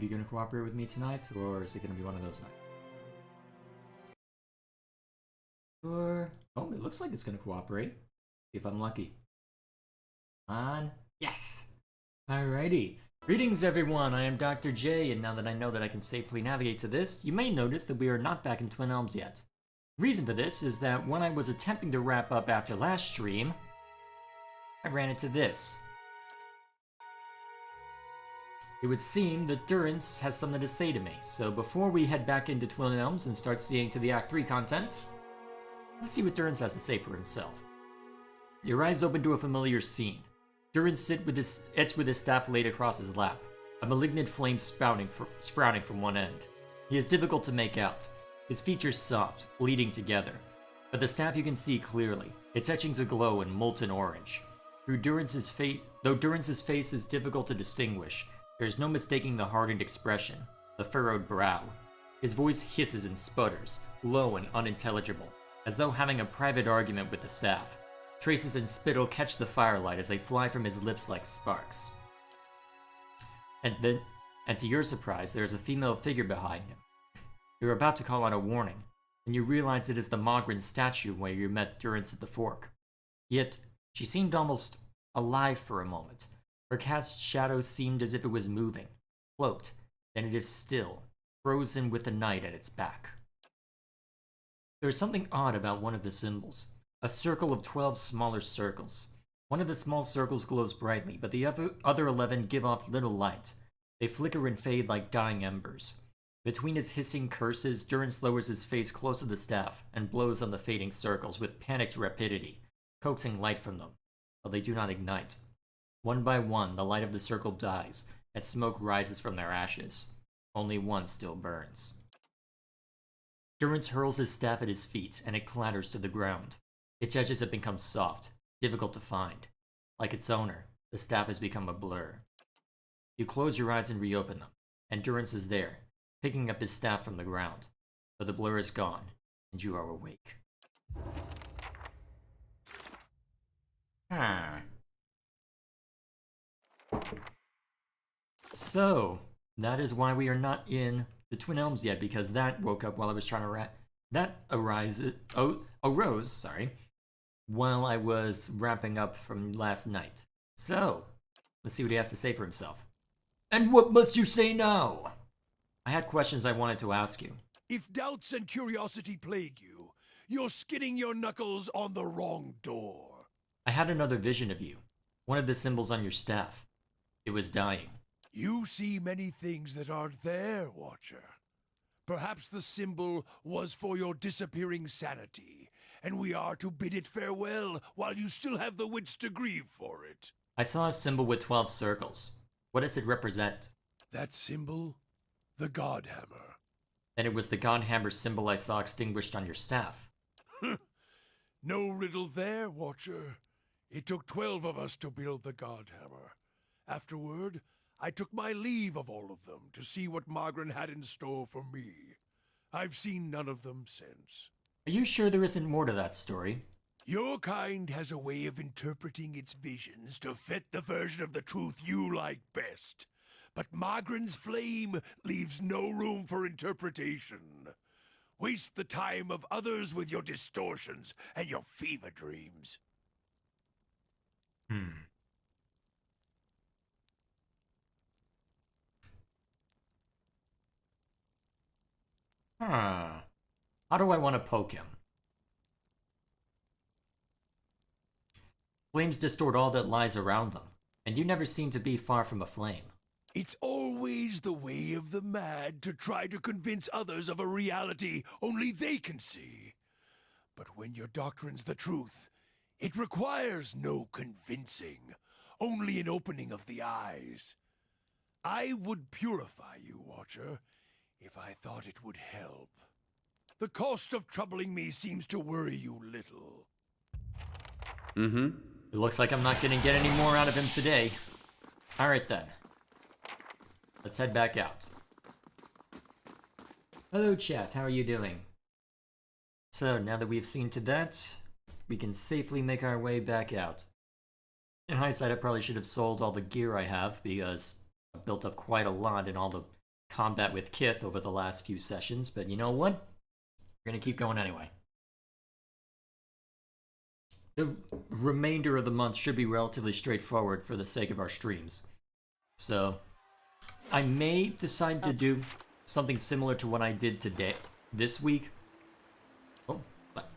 you gonna cooperate with me tonight, or is it gonna be one of those nights? Or... oh, it looks like it's gonna cooperate. See if I'm lucky. On. Yes! Alrighty. Greetings everyone, I am Dr. J, and now that I know that I can safely navigate to this, you may notice that we are not back in Twin Elms yet. The reason for this is that when I was attempting to wrap up after last stream, I ran into this. It would seem that Durance has something to say to me, so before we head back into Twin Elms and start seeing to the Act 3 content, let's see what Durance has to say for himself. Your eyes open to a familiar scene. Durance sits with his staff laid across his lap, a malignant flame sprouting from one end. He is difficult to make out, his features soft, bleeding together, but the staff you can see clearly, its etchings aglow in molten orange. Though Durance's face is difficult to distinguish, there is no mistaking the hardened expression, the furrowed brow. His voice hisses and sputters, low and unintelligible, as though having a private argument with the staff. Traces and spittle catch the firelight as they fly from his lips like sparks. And to your surprise, there is a female figure behind him. You're about to call out a warning, and you realize it is the Mogrin Statue where you met Durance at the Fork. Yet, she seemed almost alive for a moment. Her cast shadow seemed as if it was moving, cloaked, then it is still, frozen with the night at its back. There is something odd about one of the symbols. A circle of 12 smaller circles. One of the small circles glows brightly, but the other 11 give off little light. They flicker and fade like dying embers. Between his hissing curses, Durance lowers his face close to the staff and blows on the fading circles with panicked rapidity, coaxing light from them, but they do not ignite. One by one, the light of the circle dies, and smoke rises from their ashes. Only one still burns. Durance hurls his staff at his feet, and it clatters to the ground. Its edges have become soft, difficult to find. Like its owner, the staff has become a blur. You close your eyes and reopen them, and Durance is there, picking up his staff from the ground. But the blur is gone, and you are awake. So, that is why we are not in the Twin Elms yet, because that woke up while I was trying to arose, while I was wrapping up from last night. So, let's see what he has to say for himself. And what must you say now? I had questions I wanted to ask you. If doubts and curiosity plague you, you're skidding your knuckles on the wrong door. I had another vision of you. One of the symbols on your staff. It was dying. You see many things that aren't there, Watcher. Perhaps the symbol was for your disappearing sanity, and we are to bid it farewell while you still have the wits to grieve for it. I saw a symbol with 12 circles. What does it represent? That symbol? The Godhammer. Then it was the Godhammer symbol I saw extinguished on your staff. No riddle there, Watcher. It took 12 of us to build the Godhammer. Afterward, I took my leave of all of them to see what Mogrin had in store for me. I've seen none of them since. Are you sure there isn't more to that story? Your kind has a way of interpreting its visions to fit the version of the truth you like best. But Mogrin's flame leaves no room for interpretation. Waste the time of others with your distortions and your fever dreams. How do I want to poke him? Flames distort all that lies around them, and you never seem to be far from a flame. It's always the way of the mad to try to convince others of a reality only they can see. But when your doctrine's the truth, it requires no convincing, only an opening of the eyes. I would purify you, Watcher, if I thought it would help. The cost of troubling me seems to worry you little. It looks like I'm not gonna get any more out of him today. Alright then. Let's head back out. Hello chat, how are you doing? So, now that we've seen to that, we can safely make our way back out. In hindsight, I probably should have sold all the gear I have, because I built up quite a lot in all the combat with Kith over the last few sessions, but you know what? We're gonna keep going anyway. The remainder of the month should be relatively straightforward for the sake of our streams. So, I may decide to do something similar to what I did today, this week. Oh,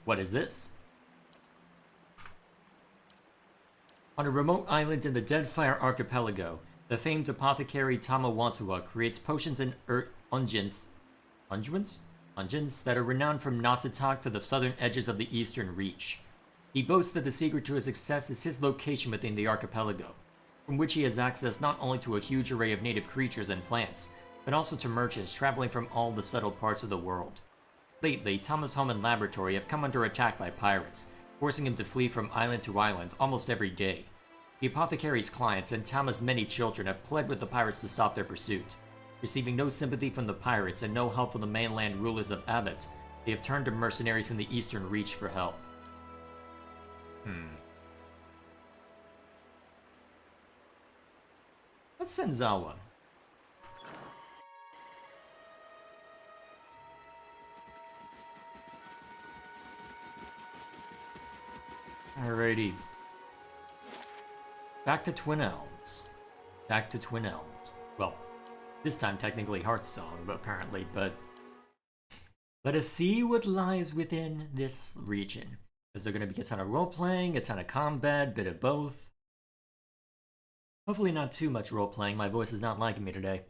what is this? On a remote island in the Deadfire Archipelago, the famed apothecary Tamawatua creates potions and unguents that are renowned from Nasitak to the southern edges of the Eastern Reach. He boasts that the secret to his success is his location within the archipelago, from which he has access not only to a huge array of native creatures and plants, but also to merchants traveling from all the settled parts of the world. Lately, Tama's home and laboratory have come under attack by pirates, forcing him to flee from island to island almost every day. The apothecary's clients and Tama's many children have pled with the pirates to stop their pursuit. Receiving no sympathy from the pirates and no help from the mainland rulers of Abbott, they have turned to mercenaries in the Eastern Reach for help. What's Senzawa? Alrighty. Back to Twin Elms. Back to Twin Elms. Well, this time technically Heartsong, but apparently, but let us see what lies within this region. Is there going to be a ton of role-playing, a ton of combat, bit of both? Hopefully not too much role-playing, my voice is not liking me today.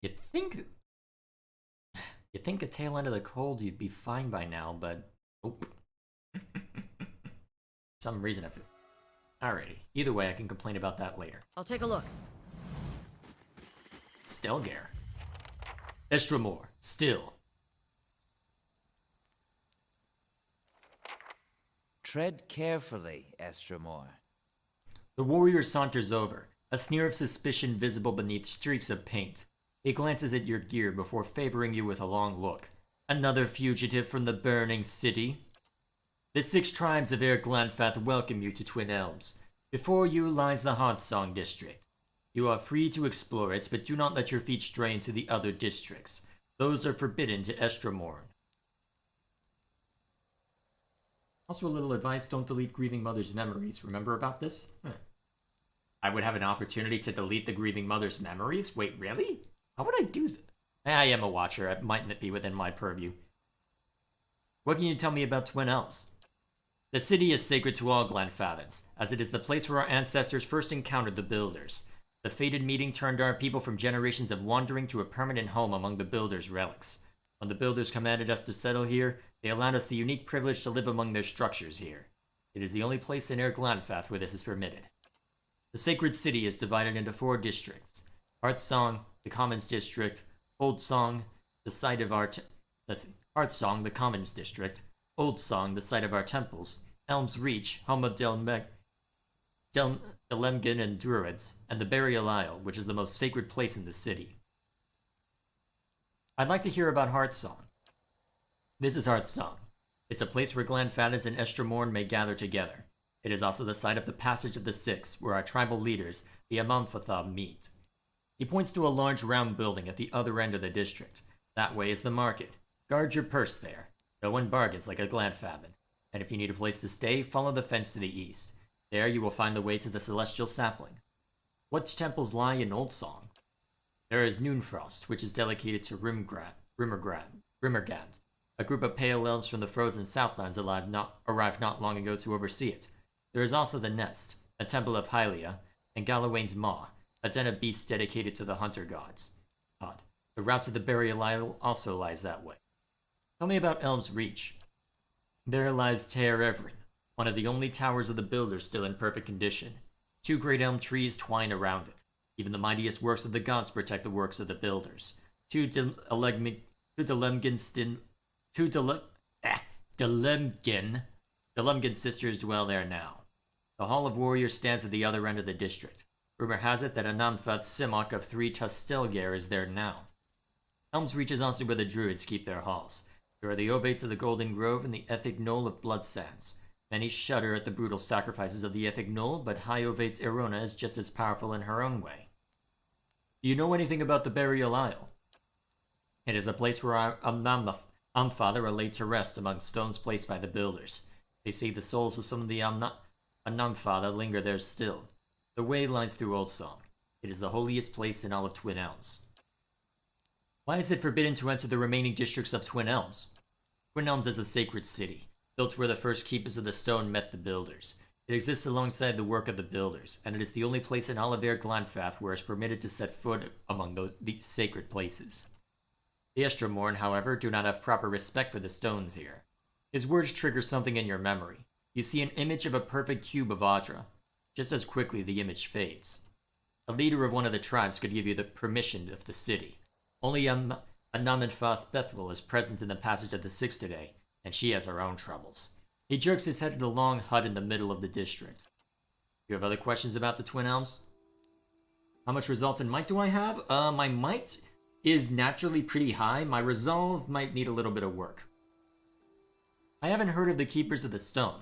You'd think a tail end of the cold you'd be fine by now, but nope. For some reason I feel... Alrighty, either way I can complain about that later. I'll take a look. Stelgare. Estramore, still. Tread carefully, Estramore. The warrior saunters over, a sneer of suspicion visible beneath streaks of paint. He glances at your gear before favoring you with a long look. Another fugitive from the burning city? The 6 tribes of Air Glanfath welcome you to Twin Elms. Before you lies the Heartsong district. You are free to explore it, but do not let your feet stray into the other districts. Those are forbidden to Estramorn. Also a little advice, don't delete Grieving Mother's memories. Remember about this? I would have an opportunity to delete the Grieving Mother's memories? Wait, really? How would I do that? I am a watcher, it mightn't be within my purview. What can you tell me about Twin Elms? The city is sacred to all Glenfathens, as it is the place where our ancestors first encountered the Builders. The fated meeting turned our people from generations of wandering to a permanent home among the Builders' relics. When the Builders commanded us to settle here, they allowed us the unique privilege to live among their structures here. It is the only place in Air Glanfath where this is permitted. The sacred city is divided into 4 districts. Heartsong, the Commons District, Old Song, the site of our... Heartsong, the Commons District, Old Song, the site of our temples, Elms Reach, home of Delemgin and Druids, and the Burial Isle, which is the most sacred place in the city. I'd like to hear about Heartsong. This is Heartsong. It's a place where Glenfathens and Estramorn may gather together. It is also the site of the Passage of the Six, where our tribal leaders, the Amamfathab, meet. He points to a large round building at the other end of the district. That way is the market. Guard your purse there. No one bargains like a Glanfathen. And if you need a place to stay, follow the fence to the east. There you will find the way to the Celestial Sapling. What temples lie in Old Song? There is Noonfrost, which is dedicated to Rimmergand, a group of pale elves from the frozen Southlands arrived not long ago to oversee it. There is also the Nest, a temple of Hylia, and Galawain's Maw, a den of beasts dedicated to the hunter gods. The route to the Burial Isle also lies that way. Tell me about Elms Reach. There lies Tear Everin, one of the only towers of the Builders still in perfect condition. 2 great elm trees twine around it. Even the mightiest works of the gods protect the works of the Builders. Delemgin sisters dwell there now. The Hall of Warriors stands at the other end of the district. Rumor has it that Anamfath Simok of 3 Tustelgare is there now. Elms Reach is also where the Druids keep their halls. There are the Ovates of the Golden Grove and the Ethic Knoll of Bloodsands. Many shudder at the brutal sacrifices of the Ethic Knoll, but High Ovate's Erona is just as powerful in her own way. Do you know anything about the Burial Isle? It is a place where our Unfather are laid to rest among stones placed by the builders. They say the souls of some of the Unfather linger there still. The way lies through Old Song. It is the holiest place in all of Twin Elms. Why is it forbidden to enter the remaining districts of Twin Elms? Twin Elms is a sacred city, built where the first keepers of the stone met the builders. It exists alongside the work of the builders, and it is the only place in all of Glanfath where it is permitted to set foot among these sacred places. The Estromorn, however, do not have proper respect for the stones here. His words trigger something in your memory. You see an image of a perfect cube of Audra. Just as quickly, the image fades. A leader of one of the tribes could give you the permission of the city. Only Anananfath Bethwell is present in the passage of the Six today, and she has her own troubles. He jerks his head at a long hut in the middle of the district. You have other questions about the Twin Elms? How much resolve and might do I have? My might is naturally pretty high. My resolve might need a little bit of work. I haven't heard of the Keepers of the Stone,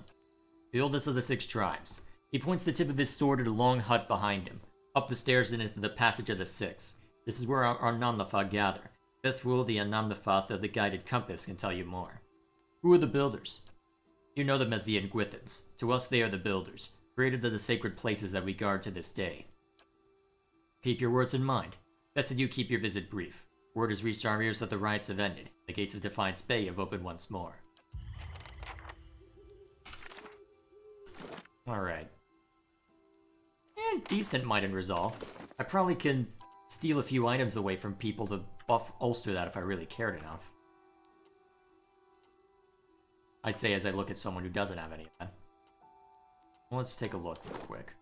the oldest of the 6 tribes. He points the tip of his sword at a long hut behind him, up the stairs and into the passage of the 6. This is where our Anandafath gather. Bethwul, the Anandafath of the Guided Compass, can tell you more. Who are the builders? You know them as the Ingwithans. To us, they are the builders, created of the sacred places that we guard to this day. Keep your words in mind. Best that you keep your visit brief. Word has reached our ears that the riots have ended. The gates of Defiance Bay have opened once more. Alright. And decent might and resolve. I probably can steal a few items away from people to buff ulster that if I really cared enough. I say as I look at someone who doesn't have any of that. Well, let's take a look real quick.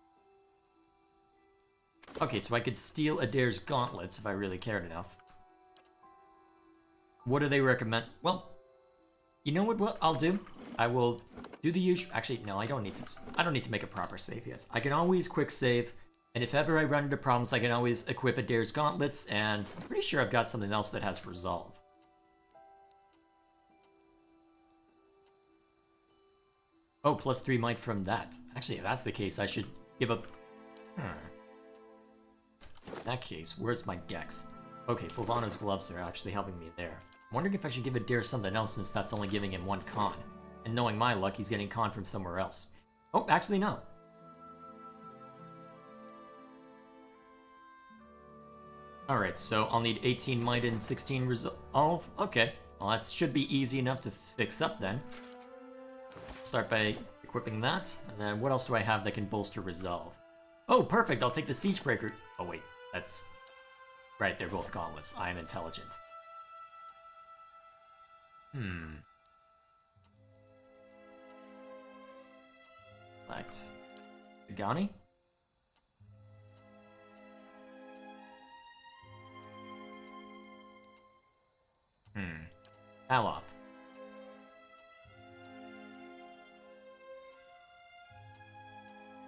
Okay, so I could steal Adair's gauntlets if I really cared enough. What do they recommend? Well, you know what I'll do? I will do the usual. Actually, no, I don't need to make a proper save yet. I can always quick save, and if ever I run into problems, I can always equip Adair's gauntlets, and I'm pretty sure I've got something else that has resolve. Oh, +3 might from that. Actually, if that's the case, I should give up... In that case, where's my dex? Okay, Fulvano's gloves are actually helping me there. I'm wondering if I should give Adair something else since that's only giving him 1 con. And knowing my luck, he's getting con from somewhere else. Oh, actually no. Alright, so I'll need 18 might and 16 resolve. Okay, well that should be easy enough to fix up then. Start by equipping that, and then what else do I have that can bolster resolve? Oh, perfect, I'll take the Siegebreaker. Oh wait, that's... Right, they're both gauntlets. I am intelligent. Select. Agani? Aloth.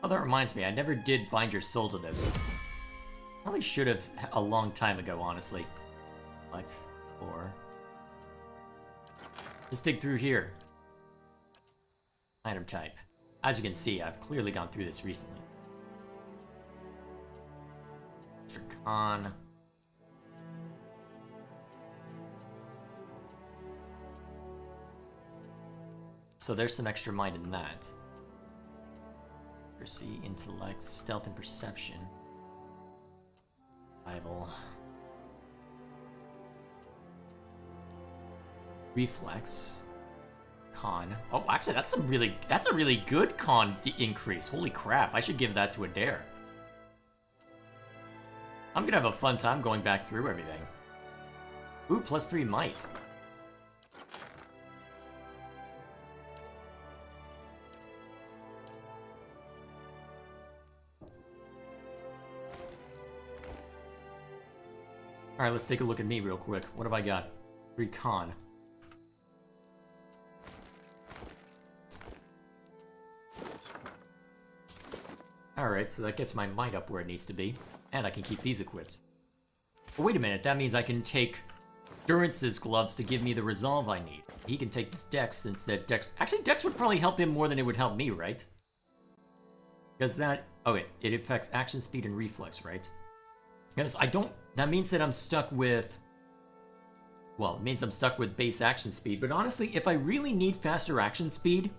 Oh, that reminds me, I never did bind your soul to this. Probably should have a long time ago, honestly. Select. Or... Let's dig through here. Item type. As you can see, I've clearly gone through this recently. Extra con. So there's some extra might in that. Accuracy, intellect, stealth, and perception. Survival. Reflex. Con. Oh, actually, that's a really good con increase. Holy crap, I should give that to Adair. I'm gonna have a fun time going back through everything. Ooh, +3 might. Alright, let's take a look at me real quick. What have I got? 3 con. Alright, so that gets my might up where it needs to be. And I can keep these equipped. But wait a minute, that means I can take Durance's gloves to give me the resolve I need. He can take this dex since that dex... Actually, dex would probably help him more than it would help me, right? Because that... Okay, it affects action speed and reflex, right? Because I don't... That means that I'm stuck with... Well, it means I'm stuck with base action speed, but honestly, if I really need faster action speed...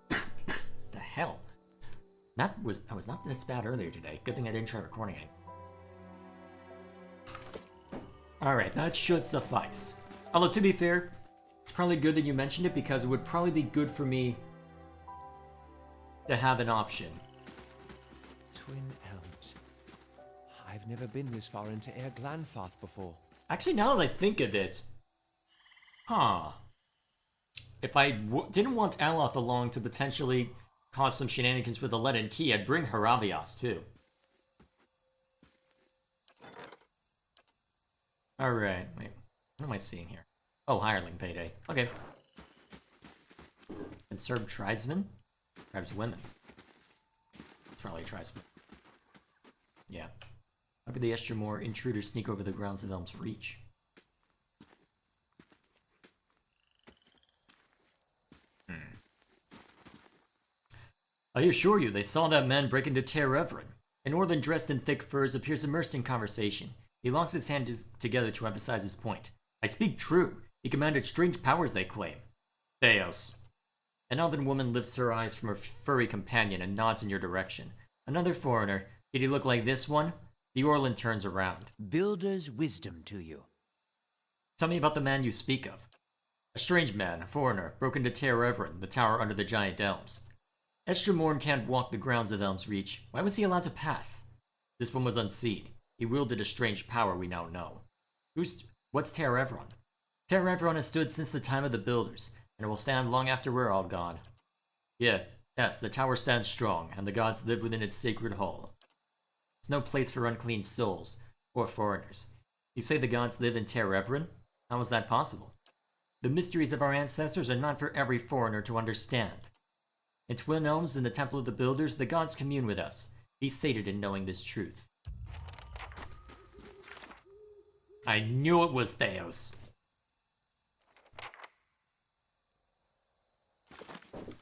the hell? I was not this bad earlier today. Good thing I didn't try recording it. Alright, that should suffice. Although, to be fair, it's probably good that you mentioned it because it would probably be good for me to have an option. Twin Elms. I've never been this far into Air Glanfarth before. Actually, now that I think of it... Huh. If I didn't want Aloth along to potentially cause some shenanigans with the leaden key, I'd bring Haravias too. Alright, wait. What am I seeing here? Oh, hireling payday. Okay. Conserve tribesmen? Tribeswomen. It's probably a tribesman. Yeah. How could the Estremor intruders sneak over the grounds of Elm's Reach? I assure you, they saw that man break into Ter Everin. An Orlan dressed in thick furs appears immersed in conversation. He locks his hands together to emphasize his point. I speak true. He commanded strange powers, they claim. Theos. An elven woman lifts her eyes from her furry companion and nods in your direction. Another foreigner. Did he look like this one? The Orlan turns around. Builder's wisdom to you. Tell me about the man you speak of. A strange man, a foreigner, broke into Ter Everin, the tower under the giant elms. Estremorn can't walk the grounds of Elm's Reach. Why was he allowed to pass? This one was unseen. He wielded a strange power we now know. What's Ter Everin? Ter Everin has stood since the time of the Builders, and it will stand long after we're all gone. Yes, the tower stands strong, and the gods live within its sacred hall. It's no place for unclean souls, or foreigners. You say the gods live in Ter Everin? How is that possible? The mysteries of our ancestors are not for every foreigner to understand. In Twin Elms, in the Temple of the Builders, the gods commune with us. Be sated in knowing this truth. I knew it was Theos.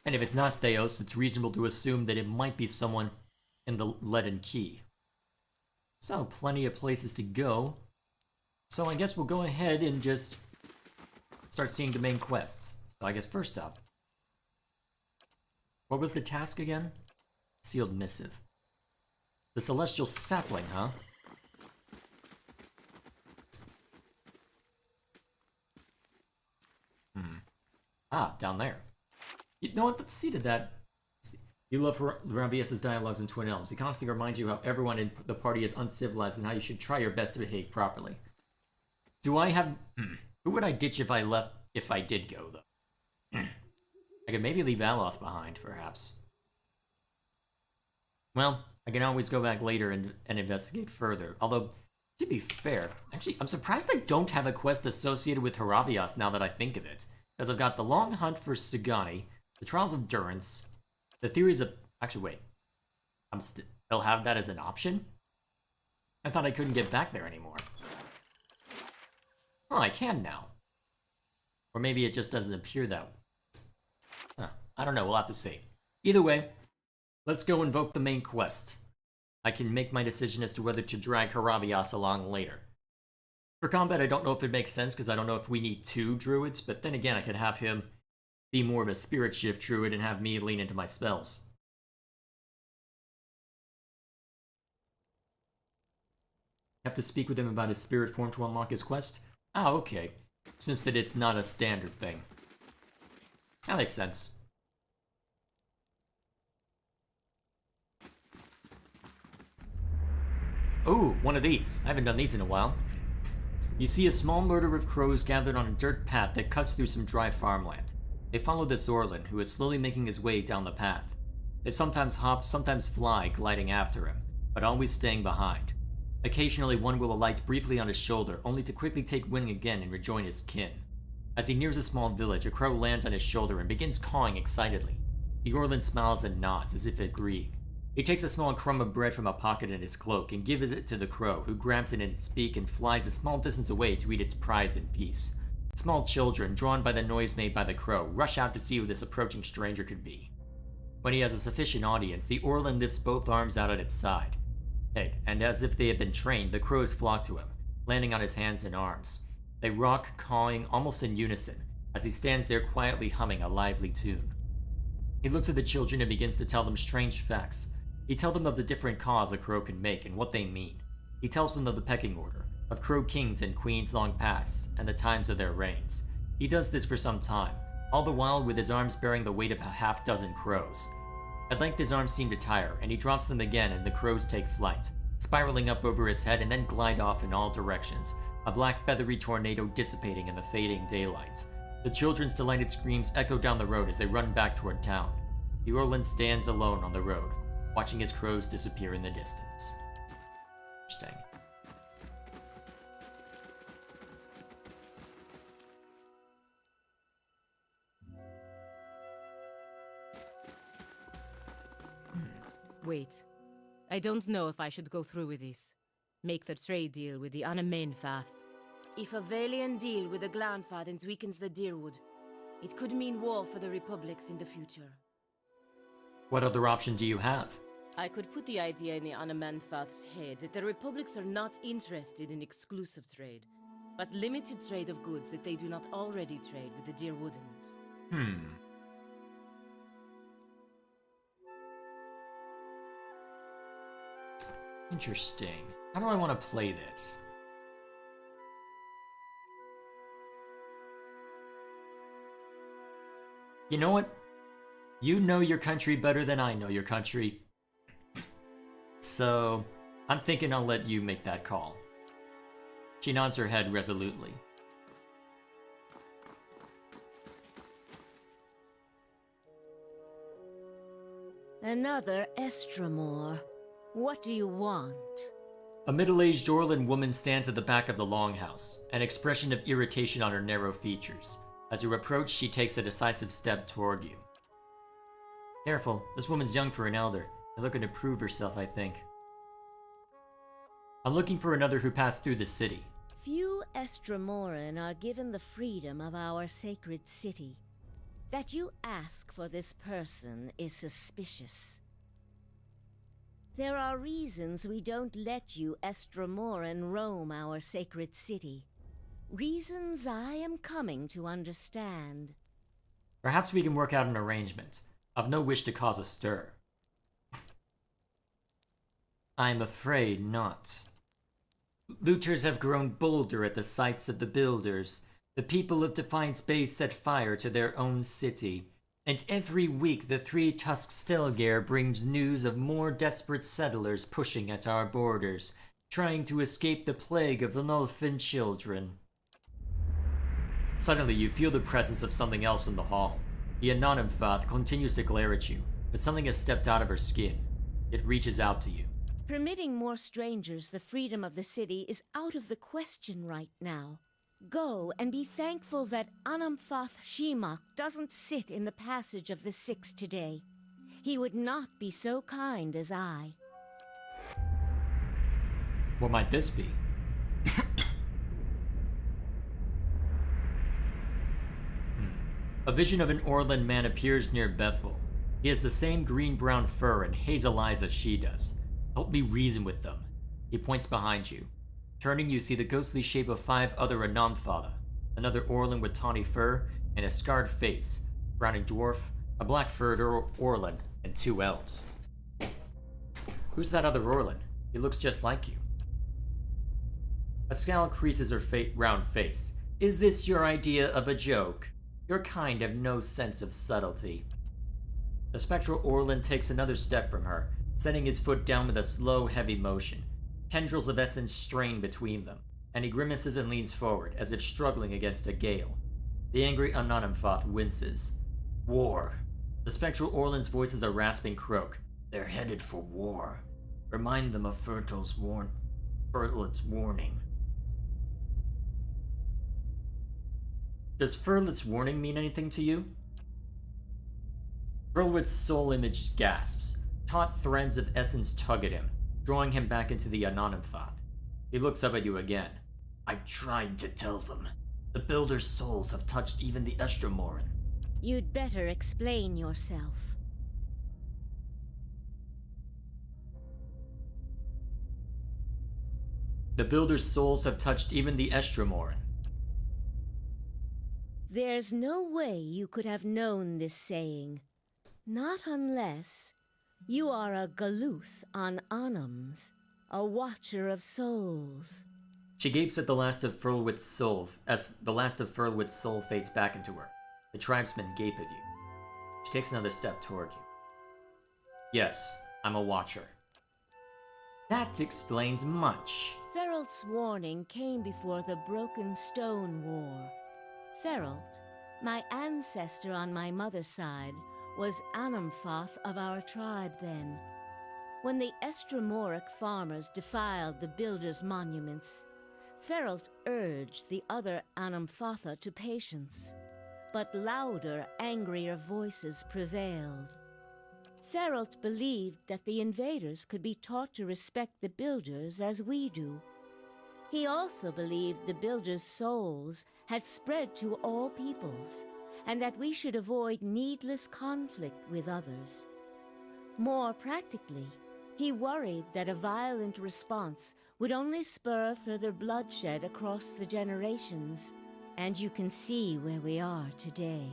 And if it's not Theos, it's reasonable to assume that it might be someone in the leaden key. So, plenty of places to go. So I guess we'll go ahead and just start seeing the main quests. So I guess first up, what was the task again? Sealed missive. The Celestial Sapling, huh? Ah, down there. You know what? Let's see to that. You love Haravias' dialogues in Twin Elms. He constantly reminds you how everyone in the party is uncivilized and how you should try your best to behave properly. Do I have... Who would I ditch if I left... If I did go, though? I could maybe leave Aloth behind, perhaps. Well, I can always go back later and investigate further. Although, to be fair, actually, I'm surprised I don't have a quest associated with Haravias now that I think of it. Because I've got the Long Hunt for Sagani, the Trials of Durance, the Theories of... Actually, wait. They'll have that as an option? I thought I couldn't get back there anymore. Oh, I can now. Or maybe it just doesn't appear that way. Huh, I don't know, we'll have to see. Either way, let's go invoke the main quest. I can make my decision as to whether to drag Haravias along later. For combat, I don't know if it makes sense, because I don't know if we need 2 druids, but then again, I could have him be more of a spirit shift druid and have me lean into my spells. Have to speak with him about his spirit form to unlock his quest? Ah, okay. Since that it's not a standard thing. That makes sense. Ooh, one of these. I haven't done these in a while. You see a small murder of crows gathered on a dirt path that cuts through some dry farmland. They follow this Orlan, who is slowly making his way down the path. They sometimes hop, sometimes fly, gliding after him, but always staying behind. Occasionally one will alight briefly on his shoulder, only to quickly take wing again and rejoin his kin. As he nears a small village, a crow lands on his shoulder and begins cawing excitedly. The Orlan smiles and nods, as if agreeing. He takes a small crumb of bread from a pocket in his cloak and gives it to the crow, who grabs it in its beak and flies a small distance away to eat its prize in peace. Small children, drawn by the noise made by the crow, rush out to see who this approaching stranger could be. When he has a sufficient audience, the Orlan lifts both arms out at its side. Hey, and as if they had been trained, the crows flock to him, landing on his hands and arms. They rock, cawing almost in unison, as he stands there quietly humming a lively tune. He looks at the children and begins to tell them strange facts. He tells them of the different caws a crow can make and what they mean. He tells them of the pecking order, of crow kings and queens long past, and the times of their reigns. He does this for some time, all the while with his arms bearing the weight of a half-dozen crows. At length his arms seem to tire, and he drops them again and the crows take flight, spiraling up over his head and then glide off in all directions, a black feathery tornado dissipating in the fading daylight. The children's delighted screams echo down the road as they run back toward town. The Orlan stands alone on the road, watching his crows disappear in the distance. Interesting. Wait. I don't know if I should go through with this. Make the trade deal with the Anamenfath. If a Valiant deal with the Glanfathens weakens the Deerwood, it could mean war for the Republics in the future. What other option do you have? I could put the idea in the Anamenfath's head that the Republics are not interested in exclusive trade, but limited trade of goods that they do not already trade with the Deerwoodens. Interesting. How do I want to play this? You know what? You know your country better than I know your country. So, I'm thinking I'll let you make that call. She nods her head resolutely. Another Estramore. What do you want? A middle-aged Orlan woman stands at the back of the longhouse, an expression of irritation on her narrow features. As you approach, she takes a decisive step toward you. Careful, this woman's young for an elder, and looking to prove herself, I think. I'm looking for another who passed through the city. Few Estramoran are given the freedom of our sacred city. That you ask for this person is suspicious. There are reasons we don't let you Estramoran roam our sacred city. Reasons I am coming to understand. Perhaps we can work out an arrangement. I've no wish to cause a stir. I'm afraid not. Looters have grown bolder at the sights of the builders. The people of Defiance Bay set fire to their own city. And every week the Three-Tusked Stelgare brings news of more desperate settlers pushing at our borders, trying to escape the plague of the Nulfin children. Suddenly you feel the presence of something else in the hall. The Anonymfath continues to glare at you, but something has stepped out of her skin. It reaches out to you. Permitting more strangers the freedom of the city is out of the question right now. Go and be thankful that Anamfath Shimak doesn't sit in the passage of the Six today. He would not be so kind as I. What might this be? A vision of an Orlan man appears near Bethel. He has the same green-brown fur and hazel eyes as she does. Help me reason with them. He points behind you. Turning, you see the ghostly shape of 5 other Anamfatha, another Orlan with tawny fur and a scarred face, a browning dwarf, a black-furred Orlan, and 2 elves. Who's that other Orlan? He looks just like you. A scowl creases her round face. Is this your idea of a joke? Your kind have no sense of subtlety. The spectral Orlan takes another step from her, setting his foot down with a slow, heavy motion. Tendrils of essence strain between them, and he grimaces and leans forward, as if struggling against a gale. The angry Anonymfath winces. War. The spectral Orlan's voice is a rasping croak. They're headed for war. Remind them of Fertle's warning. Does Ferlet's warning mean anything to you? Ferlet's soul image gasps. Taut threads of essence tug at him, drawing him back into the Anonymfath. He looks up at you again. I tried to tell them. The Builder's souls have touched even the Estramoran. You'd better explain yourself. The builders' souls have touched even the Estremoran. There's no way you could have known this saying. Not unless you are a Galuth on Anums, a watcher of souls. She gapes at the last of Furlwit's soul as the last of Furlwit's soul fades back into her. The tribesmen gape at you. She takes another step toward you. Yes, I'm a watcher. That explains much. Feralt's warning came before the Broken Stone War. Feralt, my ancestor on my mother's side, was Anamfoth of our tribe then. When the Estremoric farmers defiled the builders' monuments, Feralt urged the other Anamfotha to patience, but louder, angrier voices prevailed. Feralt believed that the invaders could be taught to respect the builders as we do. He also believed the builders' souls had spread to all peoples, and that we should avoid needless conflict with others. More practically, he worried that a violent response would only spur further bloodshed across the generations, and you can see where we are today.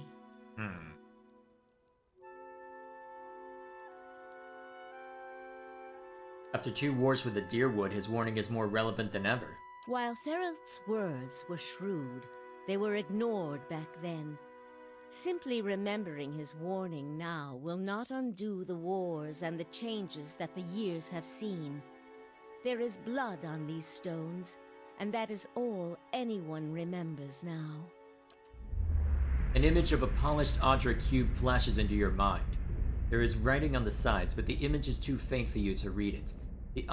After 2 wars with the Deerwood, his warning is more relevant than ever. While Feralt's words were shrewd, they were ignored back then. Simply remembering his warning now will not undo the wars and the changes that the years have seen. There is blood on these stones, and that is all anyone remembers now. An image of a polished Audra cube flashes into your mind. There is writing on the sides, but the image is too faint for you to read it. The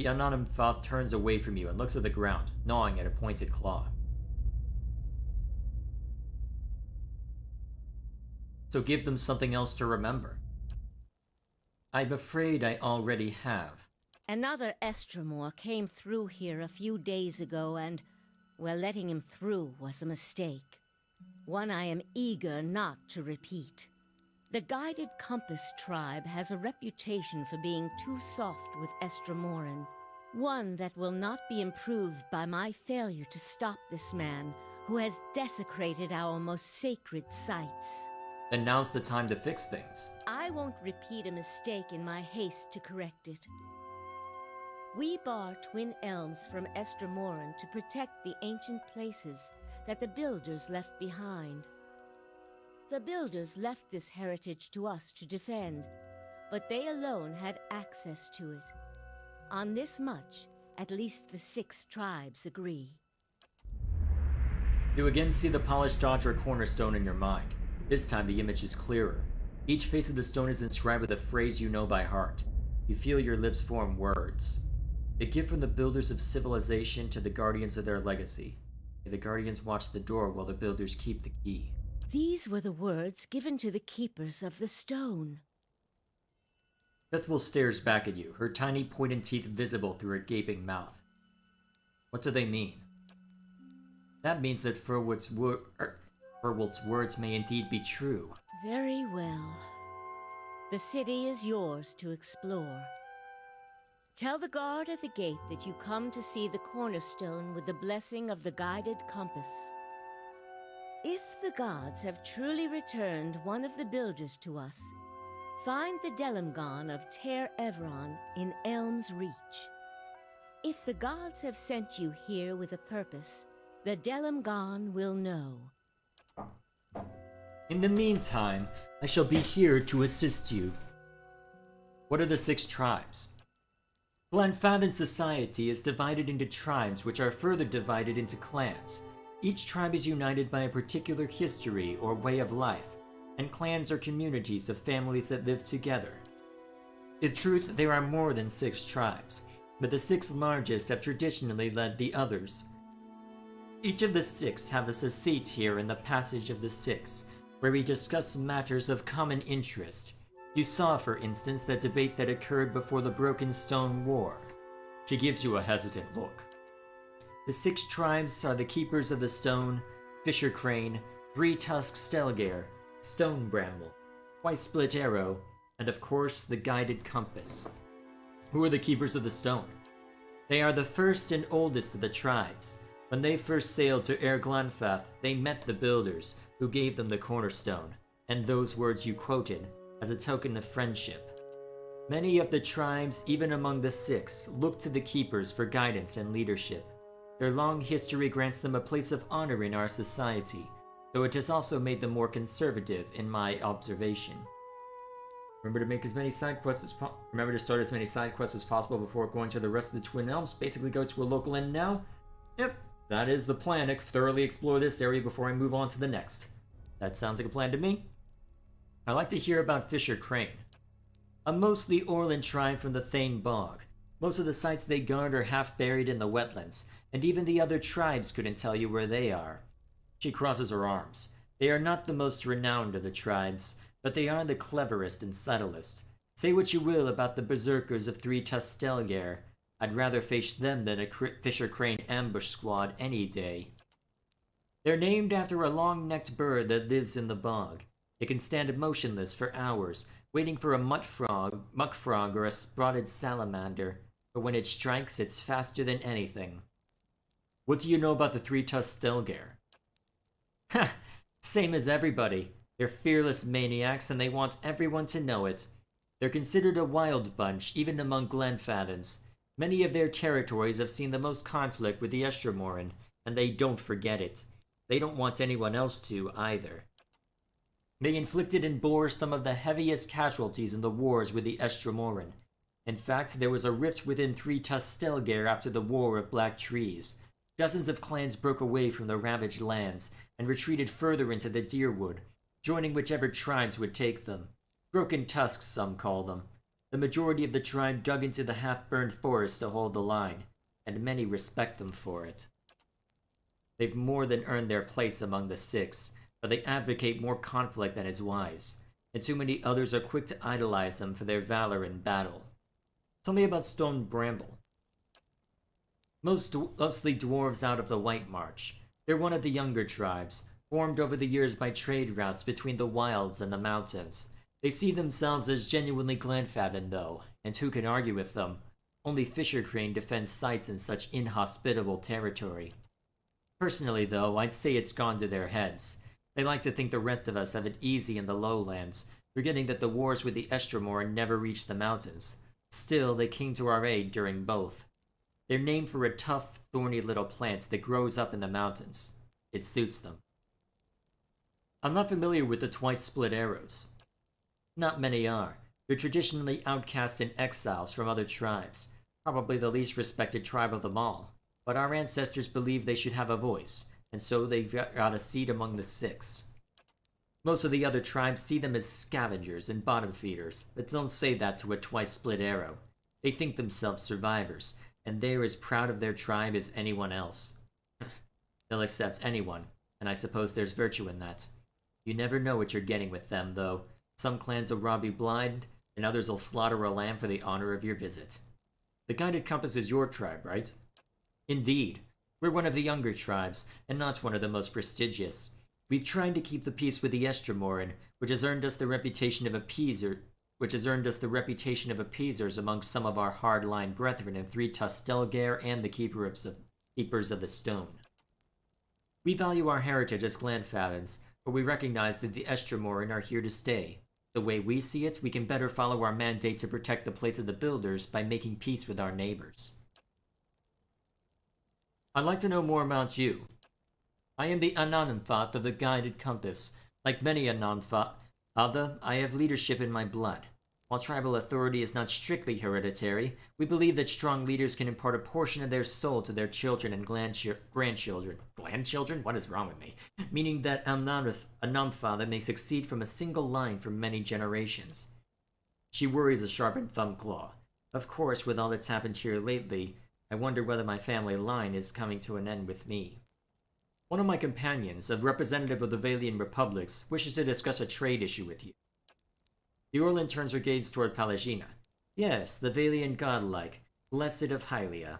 Anonymfoth turns away from you and looks at the ground, gnawing at a pointed claw. So give them something else to remember. I'm afraid I already have. Another Estremor came through here a few days ago and, well, letting him through was a mistake. One I am eager not to repeat. The Guided Compass tribe has a reputation for being too soft with Estremoran. One that will not be improved by my failure to stop this man who has desecrated our most sacred sites. Then now's the time to fix things. I won't repeat a mistake in my haste to correct it. We bar Twin Elms from Estremoran to protect the ancient places that the Builders left behind. The Builders left this heritage to us to defend, but they alone had access to it. On this much, at least the 6 tribes agree. You again see the polished Audra cornerstone in your mind. This time the image is clearer. Each face of the stone is inscribed with a phrase you know by heart. You feel your lips form words. A gift from the builders of civilization to the guardians of their legacy. May the guardians watch the door while the builders keep the key. These were the words given to the keepers of the stone. Bethwell stares back at you, her tiny pointed teeth visible through her gaping mouth. What do they mean? That means that Furwilt's words may indeed be true. Very well. The city is yours to explore. Tell the guard at the gate that you come to see the cornerstone with the blessing of the Guided Compass. If the gods have truly returned one of the builders to us, find the Delimgon of Ter Evron in Elm's Reach. If the gods have sent you here with a purpose, the Delimgon will know. In the meantime, I shall be here to assist you. What are the 6 tribes? Glenfadden society is divided into tribes which are further divided into clans. Each tribe is united by a particular history or way of life, and clans are communities of families that live together. In truth, there are more than 6 tribes, but the 6 largest have traditionally led the others. Each of the 6 have a seat here in the Passage of the 6, where we discuss matters of common interest. You saw, for instance, the debate that occurred before the Broken Stone War. She gives you a hesitant look. The 6 tribes are the Keepers of the Stone, Fisher Crane, Three-Tusked Stelgare, Stone Bramble, White Split Arrow, and of course the Guided Compass. Who are the Keepers of the Stone? They are the first and oldest of the tribes. When they first sailed to Glanfath, they met the builders, who gave them the cornerstone, and those words you quoted, as a token of friendship. Many of the tribes, even among the Six, look to the Keepers for guidance and leadership. Their long history grants them a place of honor in our society, though it has also made them more conservative in my observation. Remember to make as many side quests as remember to start as many side quests as possible before going to the rest of the Twin Elms. Basically go to a local inn now. Yep, that is the plan. Thoroughly explore this area before I move on to the next. That sounds like a plan to me. I'd like to hear about Fisher Crane. A mostly Orland tribe from the Thane Bog. Most of the sites they guard are half buried in the wetlands, and even the other tribes couldn't tell you where they are. She crosses her arms. They are not the most renowned of the tribes, but they are the cleverest and subtlest. Say what you will about the berserkers of 3 Tustelgare, I'd rather face them than a Fisher Crane ambush squad any day. They're named after a long-necked bird that lives in the bog. It can stand motionless for hours, waiting for a muck frog or a spotted salamander, but when it strikes, it's faster than anything. What do you know about the 3 Tustelgare? Ha! Same as everybody. They're fearless maniacs and they want everyone to know it. They're considered a wild bunch, even among Glenfaddens. Many of their territories have seen the most conflict with the Estremorin, and they don't forget it. They don't want anyone else to, either. They inflicted and bore some of the heaviest casualties in the wars with the Estremorin. In fact, there was a rift within 3 Tustelgare after the War of Black Trees. Dozens of clans broke away from the ravaged lands, and retreated further into the Deerwood, joining whichever tribes would take them. Broken tusks, some call them. The majority of the tribe dug into the half-burned forest to hold the line, and many respect them for it. They've more than earned their place among the Six, but they advocate more conflict than is wise, and too many others are quick to idolize them for their valor in battle. Tell me about Stone Bramble. Mostly dwarves out of the White March. They're one of the younger tribes, formed over the years by trade routes between the wilds and the mountains. They see themselves as genuinely Glenfadden, though, and who can argue with them? Only Fisher Crane defends sites in such inhospitable territory. Personally, though, I'd say it's gone to their heads. They like to think the rest of us have it easy in the lowlands, forgetting that the wars with the Estremorin never reached the mountains. Still, they came to our aid during both. They're named for a tough, thorny little plant that grows up in the mountains. It suits them. I'm not familiar with the twice-split arrows. Not many are. They're traditionally outcasts and exiles from other tribes, probably the least respected tribe of them all. But our ancestors believed they should have a voice, and so they've got a seat among the Six. Most of the other tribes see them as scavengers and bottom feeders, but don't say that to a twice-split arrow. They think themselves survivors, and they're as proud of their tribe as anyone else. They'll accept anyone, and I suppose there's virtue in that. You never know what you're getting with them, though. Some clans will rob you blind, and others will slaughter a lamb for the honor of your visit. The Guided Compass is your tribe, right? Indeed. We're one of the younger tribes, and not one of the most prestigious. We've tried to keep the peace with the Estremorin, which has earned us the reputation of appeasers amongst some of our hard-line brethren in 3 Tustelgare and the Keepers of the Stone. We value our heritage as Glenfaddens, but we recognize that the Estremorin are here to stay. The way we see it, we can better follow our mandate to protect the place of the Builders by making peace with our neighbors. I'd like to know more about you. I am the Anonymthoth of the Guided Compass. Like many Anonymthoth, I have leadership in my blood. While tribal authority is not strictly hereditary, we believe that strong leaders can impart a portion of their soul to their children and grandchildren. Grandchildren? What is wrong with me? Meaning that Anonymthoth may succeed from a single line for many generations. She worries a sharpened thumb claw. Of course, with all that's happened here lately, I wonder whether my family line is coming to an end with me. One of my companions, a representative of the Valian Republics, wishes to discuss a trade issue with you. The Orlan turns her gaze toward Palagina. Yes, the Valian godlike, blessed of Hylia.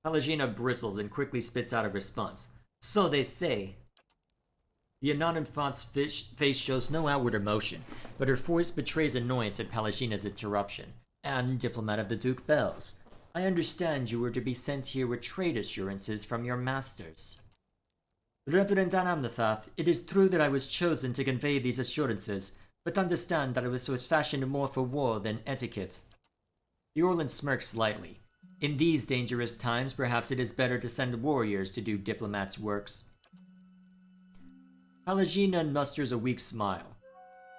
Palagina bristles and quickly spits out a response. So they say. The Anonymthoth's face shows no outward emotion, but her voice betrays annoyance at Palagina's interruption. And diplomat of the Duke Bells. I understand you were to be sent here with trade assurances from your masters. Reverend Anamnathath, it is true that I was chosen to convey these assurances, but understand that it was fashioned more for war than etiquette. The Orlan smirks slightly. In these dangerous times, perhaps it is better to send warriors to do diplomats' works. Palagina musters a weak smile.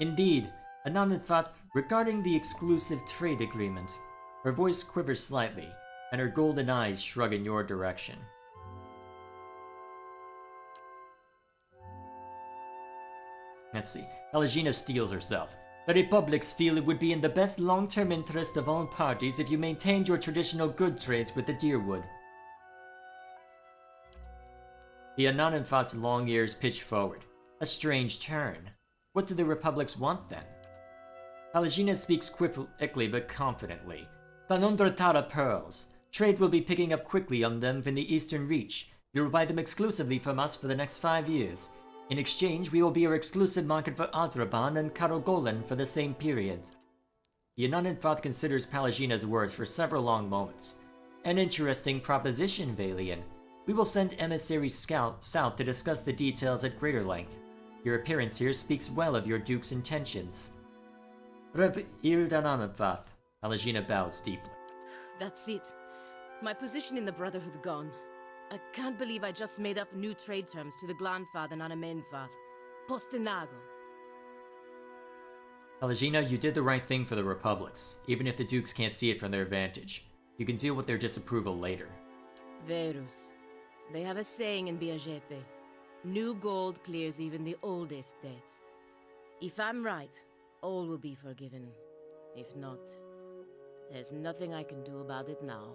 Indeed, Anamnathath, regarding the exclusive trade agreement, her voice quivers slightly, and her golden eyes shrug in your direction. Let's see. Palagina steels herself. The Republics feel it would be in the best long-term interest of all parties if you maintained your traditional good trades with the Deerwood. The Anananfat's long ears pitch forward. A strange turn. What do the Republics want then? Palagina speaks quickly but confidently. Thanundratara pearls. Trade will be picking up quickly on them in the Eastern Reach. You will buy them exclusively from us for the next 5 years. In exchange, we will be your exclusive market for Adraban and Karogolan for the same period. The Anananfath considers Palagina's words for several long moments. An interesting proposition, Valian. We will send emissaries south to discuss the details at greater length. Your appearance here speaks well of your Duke's intentions. Rev Ildanananfath. Palagina bows deeply. That's it. My position in the Brotherhood gone. I can't believe I just made up new trade terms to the Glanfath and Anamenfath. Postinago. Palagina, you did the right thing for the Republics, even if the Dukes can't see it from their vantage. You can deal with their disapproval later. Verus. They have a saying in Biajepe. New gold clears even the oldest debts. If I'm right, all will be forgiven. If not, there's nothing I can do about it now.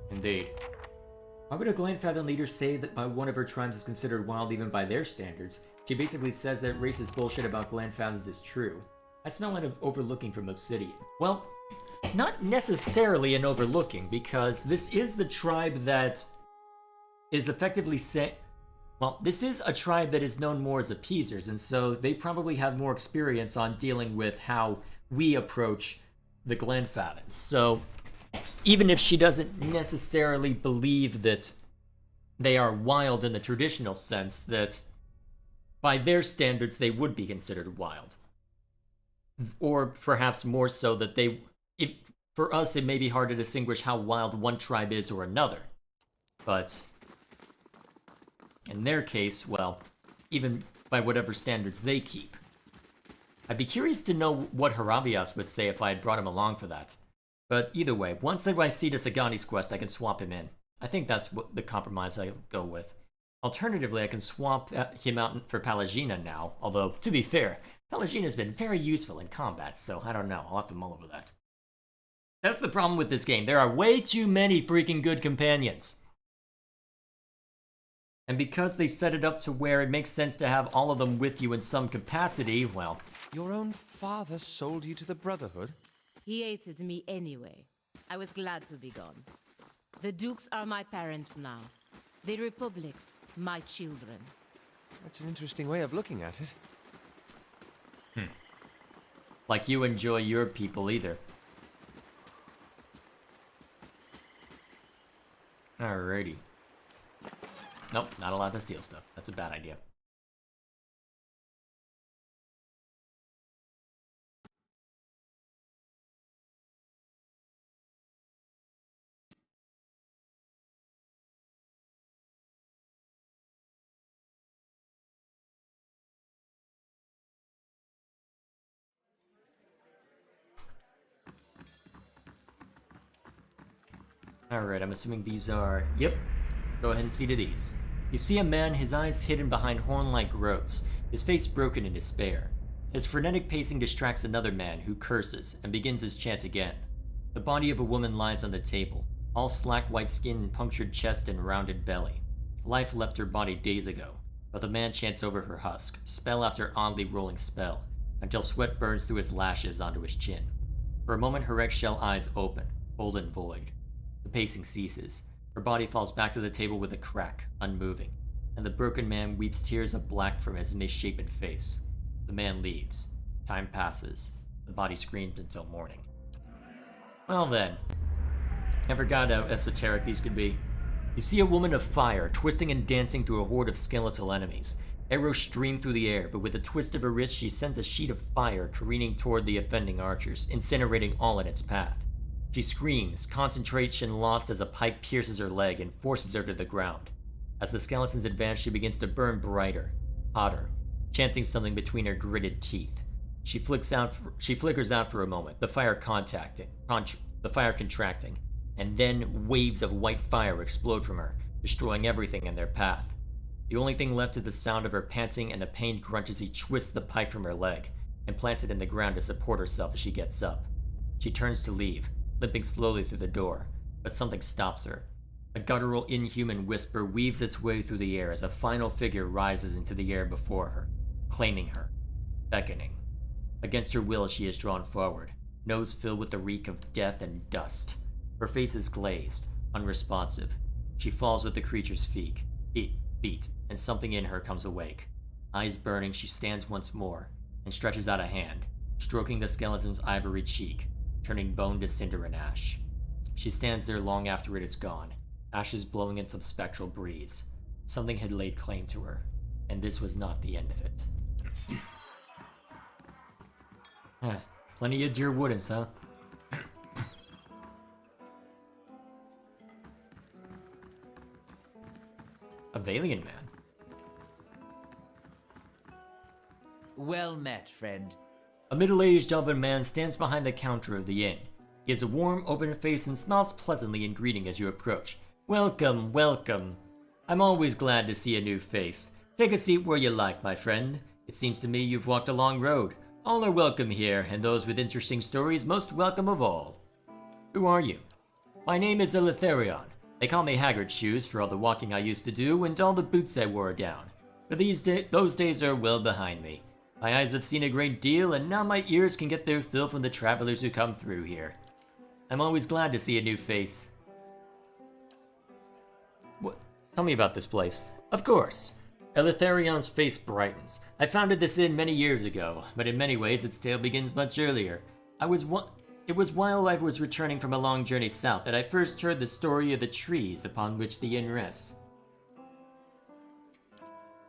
Indeed. Why would a Glanfathan leader say that one of her tribes is considered wild even by their standards? She basically says that racist bullshit about Glanfathans is true. I smell an overlooking from Obsidian. Well, not necessarily an overlooking, because this is the tribe that is effectively well, this is a tribe that is known more as appeasers, and so they probably have more experience on dealing with how we approach the Glanfathans. So, even if she doesn't necessarily believe that they are wild in the traditional sense, that by their standards they would be considered wild. Or perhaps more so that for us it may be hard to distinguish how wild one tribe is or another. But in their case, well, even by whatever standards they keep. I'd be curious to know what Haravias would say if I had brought him along for that. But either way, once I see the Sagani's quest, I can swap him in. I think that's what the compromise I go with. Alternatively, I can swap him out for Palagina now, although, to be fair, Palagina's been very useful in combat, so I don't know, I'll have to mull over that. That's the problem with this game, there are way too many freaking good companions. And because they set it up to where it makes sense to have all of them with you in some capacity, well... Your own father sold you to the Brotherhood? He hated me anyway. I was glad to be gone. The Dukes are my parents now. The Republics, my children. That's an interesting way of looking at it. Like you enjoy your people either. Alrighty. Nope, not allowed to steal stuff. That's a bad idea. Alright, I'm assuming these are... Yep. Go ahead and see to these. You see a man, his eyes hidden behind horn-like growths, his face broken in despair. His frenetic pacing distracts another man, who curses, and begins his chant again. The body of a woman lies on the table, all slack white skin and punctured chest and rounded belly. Life left her body days ago, but the man chants over her husk, spell after oddly rolling spell, until sweat burns through his lashes onto his chin. For a moment her eggshell eyes open, cold and void. The pacing ceases. Her body falls back to the table with a crack, unmoving, and the broken man weeps tears of black from his misshapen face. The man leaves. Time passes. The body screams until morning. Well then. Never got how esoteric these could be. You see a woman of fire twisting and dancing through a horde of skeletal enemies. Arrows stream through the air, but with a twist of her wrist, she sends a sheet of fire careening toward the offending archers, incinerating all in its path. She screams, concentration lost as a pike pierces her leg and forces her to the ground. As the skeletons advance, she begins to burn brighter, hotter, chanting something between her gritted teeth. She flickers out for a moment, the fire contracting, and then waves of white fire explode from her, destroying everything in their path. The only thing left is the sound of her panting and a pained grunt as she twists the pike from her leg and plants it in the ground to support herself as she gets up. She turns to leave, limping slowly through the door, but something stops her. A guttural, inhuman whisper weaves its way through the air as a final figure rises into the air before her, claiming her, beckoning. Against her will, she is drawn forward, nose filled with the reek of death and dust. Her face is glazed, unresponsive. She falls at the creature's feet, and something in her comes awake. Eyes burning, she stands once more and stretches out a hand, stroking the skeleton's ivory cheek, turning bone to cinder and ash. She stands there long after it is gone, ashes blowing in some spectral breeze. Something had laid claim to her, and this was not the end of it. Plenty of dear woodens, huh? A Valiant man. Well met, friend. A middle-aged elven man stands behind the counter of the inn. He has a warm, open face and smiles pleasantly in greeting as you approach. Welcome, welcome. I'm always glad to see a new face. Take a seat where you like, my friend. It seems to me you've walked a long road. All are welcome here, and those with interesting stories most welcome of all. Who are you? My name is Eleutherion. They call me Haggard Shoes for all the walking I used to do and all the boots I wore down. But those days are well behind me. My eyes have seen a great deal, and now my ears can get their fill from the travelers who come through here. I'm always glad to see a new face. What? Tell me about this place. Of course. Eleutherion face brightens. I founded this inn many years ago, but in many ways its tale begins much earlier. It was while I was returning from a long journey south that I first heard the story of the trees upon which the inn rests.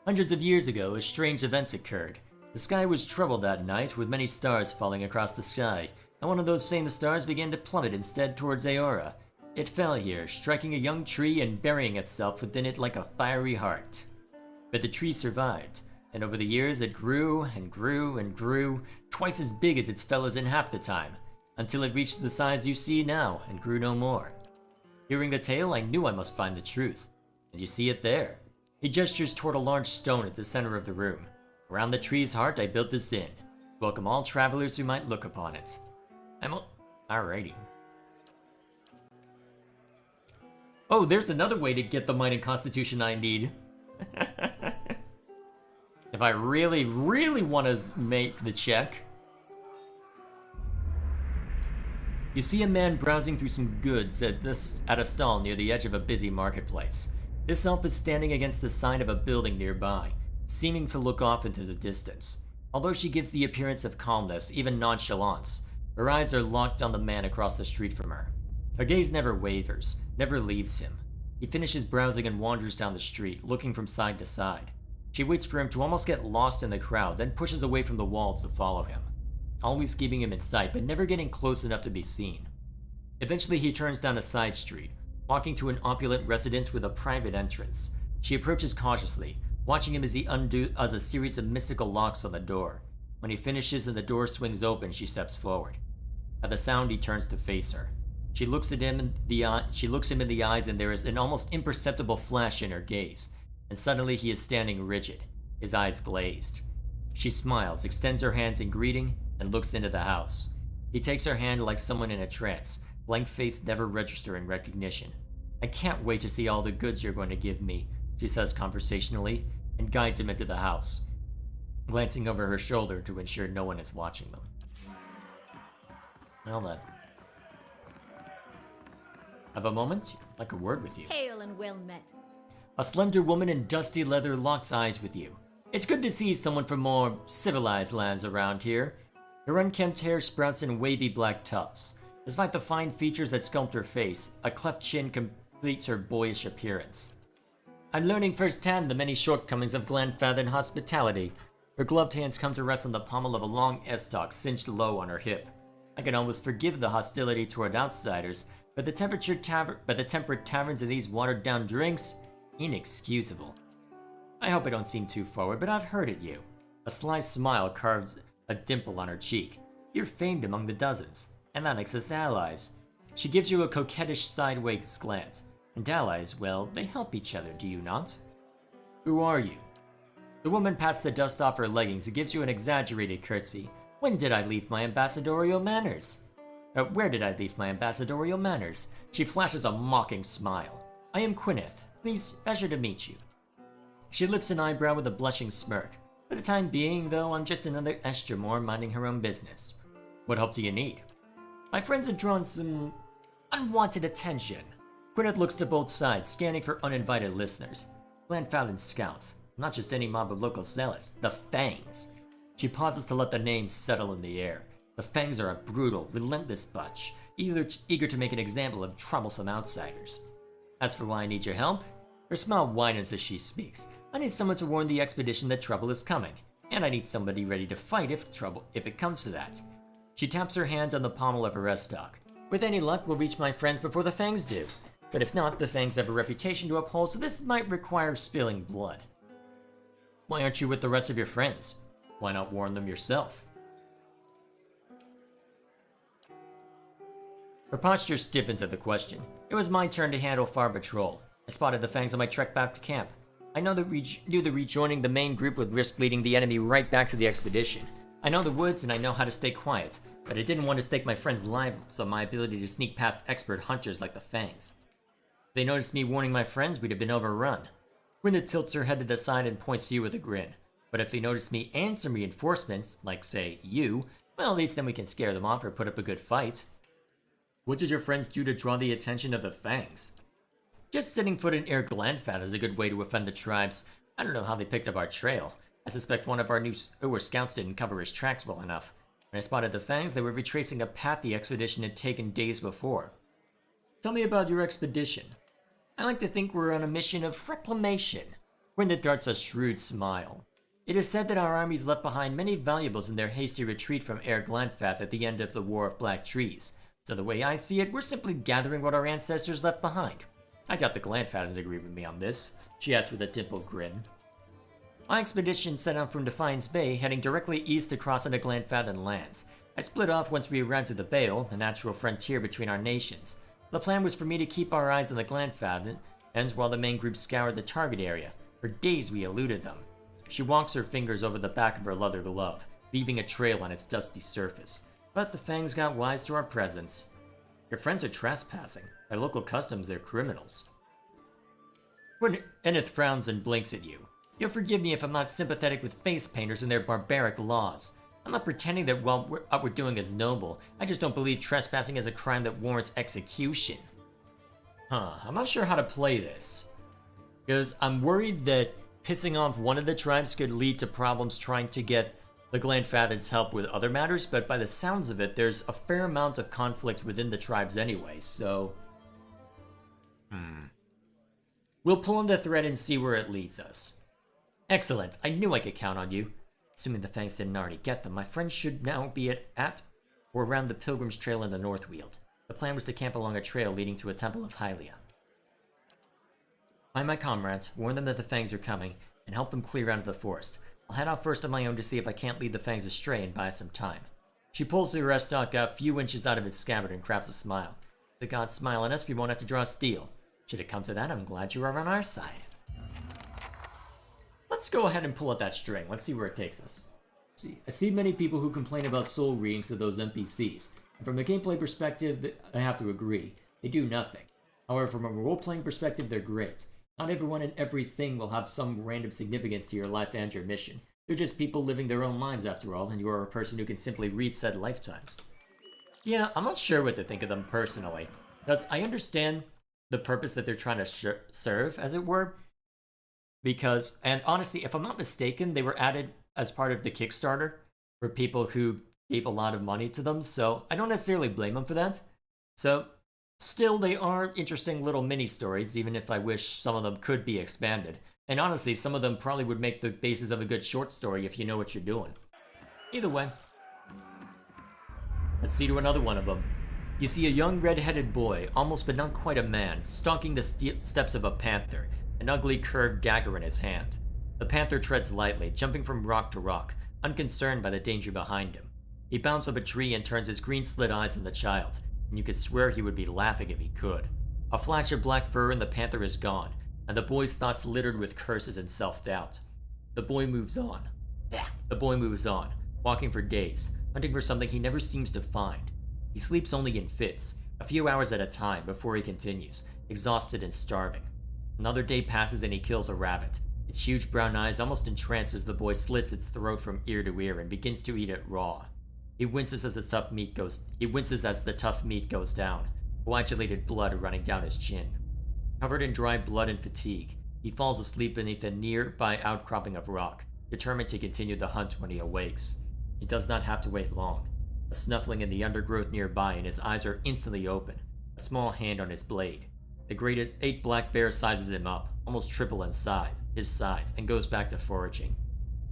Hundreds of years ago, a strange event occurred. The sky was troubled that night, with many stars falling across the sky, and one of those same stars began to plummet instead towards Aora. It fell here, striking a young tree and burying itself within it like a fiery heart. But the tree survived, and over the years it grew and grew and grew, twice as big as its fellows in half the time, until it reached the size you see now and grew no more. Hearing the tale, I knew I must find the truth, and you see it there. He gestures toward a large stone at the center of the room. Around the tree's heart, I built this inn, to welcome all travelers who might look upon it. Alrighty. Oh, there's another way to get the might and constitution I need. If I really, really want to make the check. You see a man browsing through some goods at a stall near the edge of a busy marketplace. This elf is standing against the side of a building nearby, seeming to look off into the distance. Although she gives the appearance of calmness, even nonchalance, her eyes are locked on the man across the street from her. Her gaze never wavers, never leaves him. He finishes browsing and wanders down the street, looking from side to side. She waits for him to almost get lost in the crowd, then pushes away from the walls to follow him, always keeping him in sight, but never getting close enough to be seen. Eventually, he turns down a side street, walking to an opulent residence with a private entrance. She approaches cautiously, watching him as he undoes a series of mystical locks on the door. When he finishes and the door swings open, she steps forward. At the sound, he turns to face her. She looks him in the eyes, and there is an almost imperceptible flash in her gaze. And suddenly, he is standing rigid, his eyes glazed. She smiles, extends her hands in greeting, and looks into the house. He takes her hand like someone in a trance, blank face never registering recognition. I can't wait to see all the goods you're going to give me, she says conversationally, and guides him into the house, glancing over her shoulder to ensure no one is watching them. Well then. Have a moment? I'd like a word with you. Hail and well met. A slender woman in dusty leather locks eyes with you. It's good to see someone from more civilized lands around here. Her unkempt hair sprouts in wavy black tufts. Despite the fine features that sculpt her face, a cleft chin completes her boyish appearance. I'm learning firsthand the many shortcomings of Glenfathen hospitality. Her gloved hands come to rest on the pommel of a long estoc cinched low on her hip. I can almost forgive the hostility toward outsiders, but the temperate taverns of these watered-down drinks, inexcusable. I hope I don't seem too forward, but I've heard at you. A sly smile carves a dimple on her cheek. You're famed among the dozens, and that makes us allies. She gives you a coquettish sideways glance. And allies, well, they help each other, do you not? Who are you? The woman pats the dust off her leggings and gives you an exaggerated curtsy. When did I leave my ambassadorial manners? Where did I leave my ambassadorial manners? She flashes a mocking smile. I am Gwyneth. Pleasure to meet you. She lifts an eyebrow with a blushing smirk. For the time being, though, I'm just another Estremor minding her own business. What help do you need? My friends have drawn some unwanted attention. Gwyneth looks to both sides, scanning for uninvited listeners. Glenfathen scouts, not just any mob of local zealots, the Fangs. She pauses to let the names settle in the air. The Fangs are a brutal, relentless bunch, eager to make an example of troublesome outsiders. As for why I need your help, her smile widens as she speaks. I need someone to warn the expedition that trouble is coming, and I need somebody ready to fight if it comes to that. She taps her hand on the pommel of her estoc. With any luck, we'll reach my friends before the Fangs do. But if not, the Fangs have a reputation to uphold, so this might require spilling blood. Why aren't you with the rest of your friends? Why not warn them yourself? Her posture stiffens at the question. It was my turn to handle Far Patrol. I spotted the Fangs on my trek back to camp. I knew that rejoining the main group would risk leading the enemy right back to the expedition. I know the woods and I know how to stay quiet, but I didn't want to stake my friends' lives on my ability to sneak past expert hunters like the Fangs. If they noticed me warning my friends, we'd have been overrun. Gwyneth tilts her head to the side and points to you with a grin. But if they notice me and some reinforcements, like, say, you, well, at least then we can scare them off or put up a good fight. What did your friends do to draw the attention of the Fangs? Just setting foot in Glenfathen is a good way to offend the tribes. I don't know how they picked up our trail. I suspect one of our newer scouts didn't cover his tracks well enough. When I spotted the Fangs, they were retracing a path the expedition had taken days before. Tell me about your expedition. I like to think we're on a mission of reclamation. Gwyneth darts a shrewd smile. It is said that our armies left behind many valuables in their hasty retreat from Glenfathen at the end of the War of Black Trees. So the way I see it, we're simply gathering what our ancestors left behind. I doubt the Glenfathens agree with me on this, she adds with a dimpled grin. My expedition set out from Defiance Bay, heading directly east across into Glenfathen lands. I split off once we arrived at the Vale, the natural frontier between our nations. The plan was for me to keep our eyes on the Glenfathens while the main group scoured the target area. For days we eluded them. She walks her fingers over the back of her leather glove, leaving a trail on its dusty surface. But the Fangs got wise to our presence. Your friends are trespassing. By local customs, they're criminals. Gwyneth frowns and blinks at you. You'll forgive me if I'm not sympathetic with face painters and their barbaric laws. I'm not pretending that what we're doing is noble. I just don't believe trespassing is a crime that warrants execution. I'm not sure how to play this. Because I'm worried that pissing off one of the tribes could lead to problems trying to get the Glenfathens help with other matters, but by the sounds of it, there's a fair amount of conflict within the tribes anyway, so... We'll pull on the thread and see where it leads us. Excellent, I knew I could count on you. Assuming the Fangs didn't already get them, my friends should now be at or around the Pilgrim's Trail in the Northweald. The plan was to camp along a trail leading to a temple of Hylia. Find my comrades, warn them that the Fangs are coming, and help them clear out of the forest. I'll head out first on my own to see if I can't lead the Fangs astray and buy some time. She pulls her estoc a few inches out of its scabbard and crafts a smile. If the gods smile on us, we won't have to draw steel. Should it come to that, I'm glad you are on our side. Let's go ahead and pull out that string. Let's see where it takes us. See, I see many people who complain about soul readings to those NPCs. And from a gameplay perspective, I have to agree. They do nothing. However, from a role-playing perspective, they're great. Not everyone and everything will have some random significance to your life and your mission. They're just people living their own lives after all, and you are a person who can simply read said lifetimes. Yeah, I'm not sure what to think of them personally. Because I understand the purpose that they're trying to serve, as it were. Because, and honestly, if I'm not mistaken, they were added as part of the Kickstarter for people who gave a lot of money to them, so I don't necessarily blame them for that. So, still, they are interesting little mini-stories, even if I wish some of them could be expanded. And honestly, some of them probably would make the basis of a good short story if you know what you're doing. Either way. Let's see to another one of them. You see a young red-headed boy, almost but not quite a man, stalking the steps of a panther, an ugly curved dagger in his hand. The panther treads lightly, jumping from rock to rock, unconcerned by the danger behind him. He bounds up a tree and turns his green-slit eyes on the child, and you could swear he would be laughing if he could. A flash of black fur and the panther is gone, and the boy's thoughts littered with curses and self-doubt. The boy moves on. Walking for days, hunting for something he never seems to find. He sleeps only in fits, a few hours at a time before he continues, exhausted and starving. Another day passes and he kills a rabbit, its huge brown eyes almost entranced as the boy slits its throat from ear to ear and begins to eat it raw. He winces as the tough meat goes down, coagulated blood running down his chin. Covered in dry blood and fatigue, he falls asleep beneath a nearby outcropping of rock, determined to continue the hunt when he awakes. He does not have to wait long. A snuffling in the undergrowth nearby and his eyes are instantly open, a small hand on his blade. The greatest 8 black bear sizes him up, almost triple in his size, and goes back to foraging.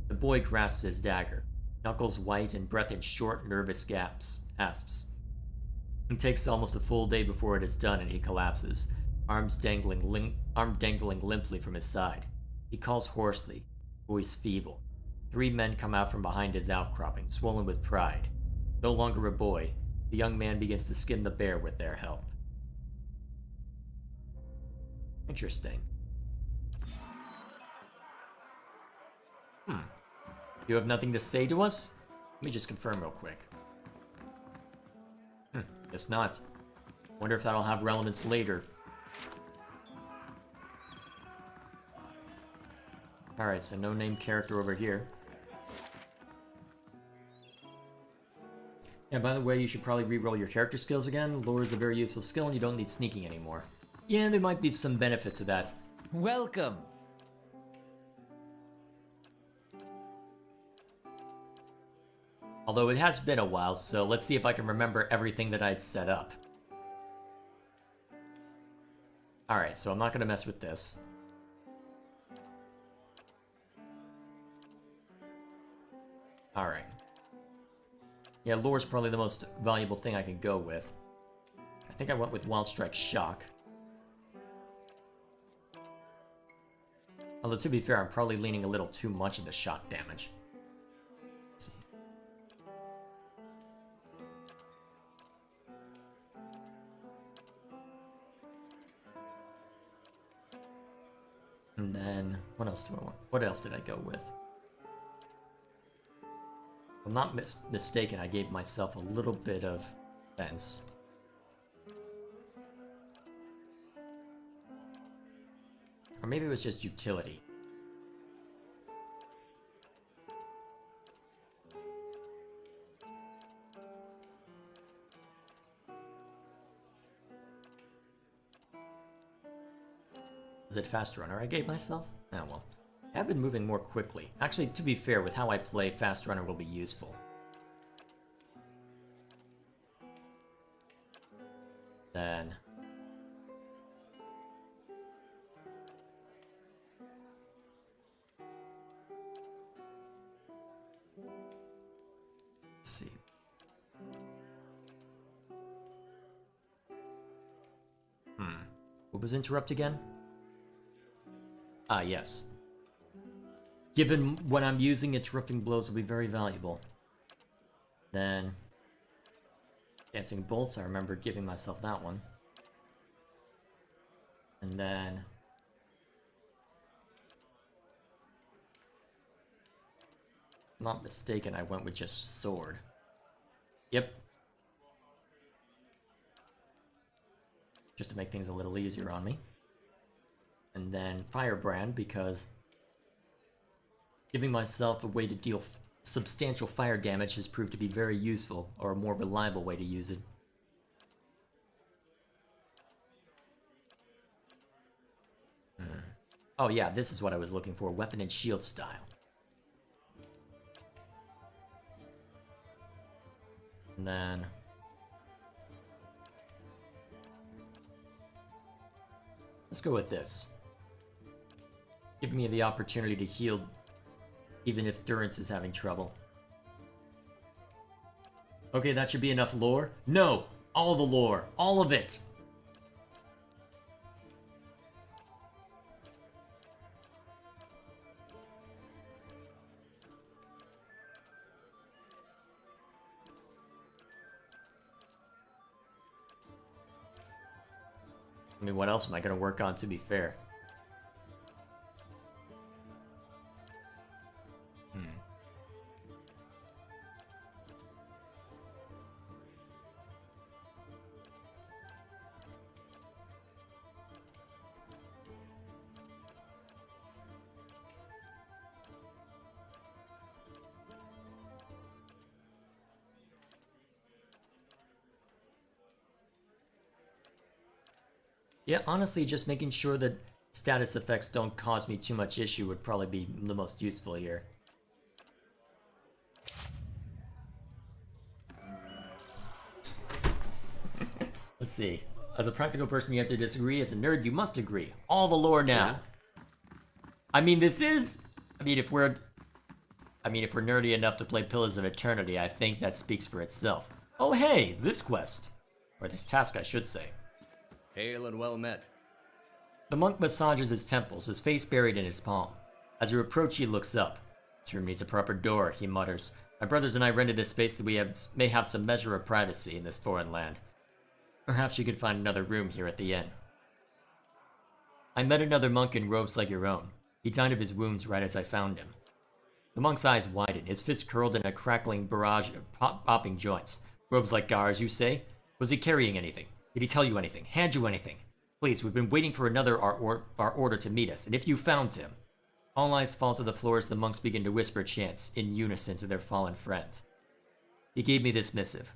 The boy grasps his dagger, knuckles white and breath in short, nervous gasps. It takes almost a full day before it is done and he collapses, arm dangling limply from his side. He calls hoarsely, voice feeble. 3 men come out from behind his outcropping, swollen with pride. No longer a boy, the young man begins to skin the bear with their help. Interesting. You have nothing to say to us? Let me just confirm real quick. Guess not. Wonder if that'll have relevance later. Alright, so no named character over here. Yeah, by the way, you should probably re-roll your character skills again. Lore is a very useful skill and you don't need sneaking anymore. Yeah, there might be some benefit to that. Welcome. Although it has been a while, so let's see if I can remember everything that I'd set up. Alright, so I'm not going to mess with this. Alright. Yeah, lore's probably the most valuable thing I can go with. I think I went with Wild Strike Shock. Although, to be fair, I'm probably leaning a little too much into shock damage. Let's see. And then, what else do I want? What else did I go with? If I'm not mistaken, I gave myself a little bit of defense. Or maybe it was just utility. Was it Fast Runner I gave myself? Oh well. I've been moving more quickly. Actually, to be fair, with how I play, Fast Runner will be useful. Then... let's see. What was interrupt again? Ah, yes. Given what I'm using, interrupting blows will be very valuable. Then... Dancing Bolts, I remember giving myself that one. And then... if I'm not mistaken, I went with just Sword. Yep. Just to make things a little easier on me. And then Firebrand, because giving myself a way to deal substantial fire damage has proved to be very useful, or a more reliable way to use it. Oh yeah, this is what I was looking for, weapon and shield style. And then... Let's go with this. Giving me the opportunity to heal even if Durance is having trouble. Okay, that should be enough lore. No! All the lore. All of it! I mean, what else am I going to work on, to be fair? Yeah, honestly, just making sure that status effects don't cause me too much issue would probably be the most useful here. Let's see. As a practical person, you have to disagree. As a nerd, you must agree. All the lore now. I mean, this is... if we're nerdy enough to play Pillars of Eternity, I think that speaks for itself. Oh, hey, this quest. Or this task, I should say. Hail and well met. The monk massages his temples, his face buried in his palm. As you approach, he looks up. This room needs a proper door, he mutters. My brothers and I rented this space that we may have some measure of privacy in this foreign land. Perhaps you could find another room here at the inn. I met another monk in robes like your own. He died of his wounds right as I found him. The monk's eyes widen, his fists curled in a crackling barrage of popping joints. Robes like ours, you say? Was he carrying anything? Did he tell you anything? Hand you anything? Please, we've been waiting for our order to meet us, and if you found him... All eyes fall to the floor as the monks begin to whisper chants in unison to their fallen friend. He gave me this missive.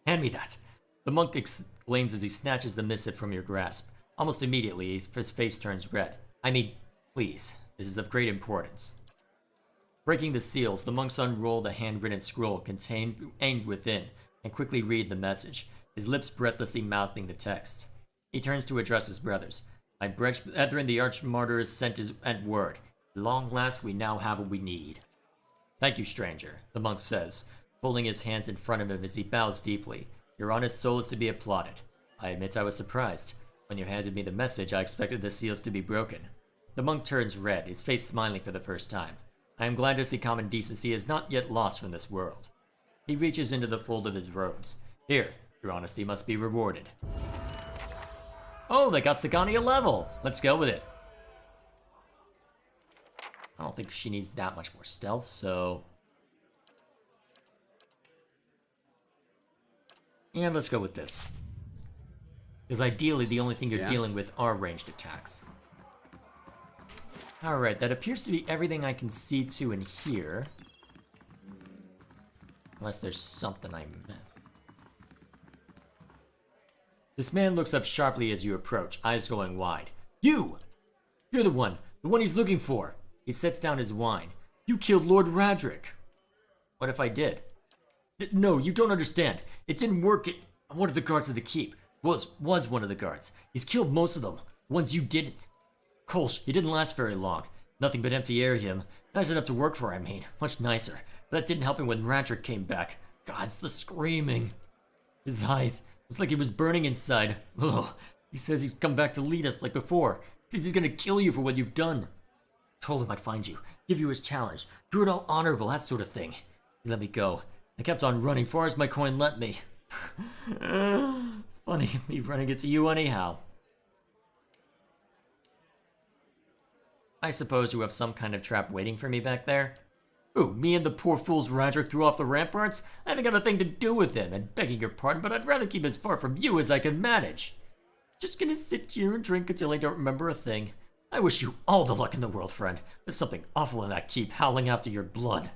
Hand me that! The monk exclaims as he snatches the missive from your grasp. Almost immediately, his face turns red. I mean, please, this is of great importance. Breaking the seals, the monks unroll the handwritten scroll contained within, and quickly read the message, his lips breathlessly mouthing the text. He turns to address his brothers. My brethren, the arch-martyr, has sent his word. At long last, we now have what we need. Thank you, stranger, the monk says, folding his hands in front of him as he bows deeply. Your honest soul is to be applauded. I admit I was surprised. When you handed me the message, I expected the seals to be broken. The monk turns red, his face smiling for the first time. I am glad to see common decency is not yet lost from this world. He reaches into the fold of his robes. Here, your honesty must be rewarded. Oh, they got Sagani a level! Let's go with it. I don't think she needs that much more stealth, so... yeah, let's go with this. Because ideally, the only thing you're dealing with are ranged attacks. Alright, that appears to be everything I can see to in here. Unless there's something I missed. This man looks up sharply as you approach, eyes going wide. You! You're the one he's looking for. He sets down his wine. You killed Lord Radric. What if I did? No, you don't understand. It didn't work. One of the guards of the keep was one of the guards. He's killed most of them. Ones you didn't. Kolsch, he didn't last very long. Nothing but empty air him. Nice enough to work for, I mean. Much nicer. But that didn't help him when Radric came back. God, it's the screaming. His eyes. It was like he was burning inside. Ugh. He says he's come back to lead us like before. He says he's gonna kill you for what you've done. Told him I'd find you, give you his challenge, do it all honorable, that sort of thing. He let me go. I kept on running far as my coin let me. Funny, me running it to you anyhow. I suppose you have some kind of trap waiting for me back there? Ooh, me and the poor fools Radric threw off the ramparts? I haven't got a thing to do with him, and begging your pardon, but I'd rather keep as far from you as I can manage. Just gonna sit here and drink until I don't remember a thing. I wish you all the luck in the world, friend. There's something awful in that keep howling after your blood.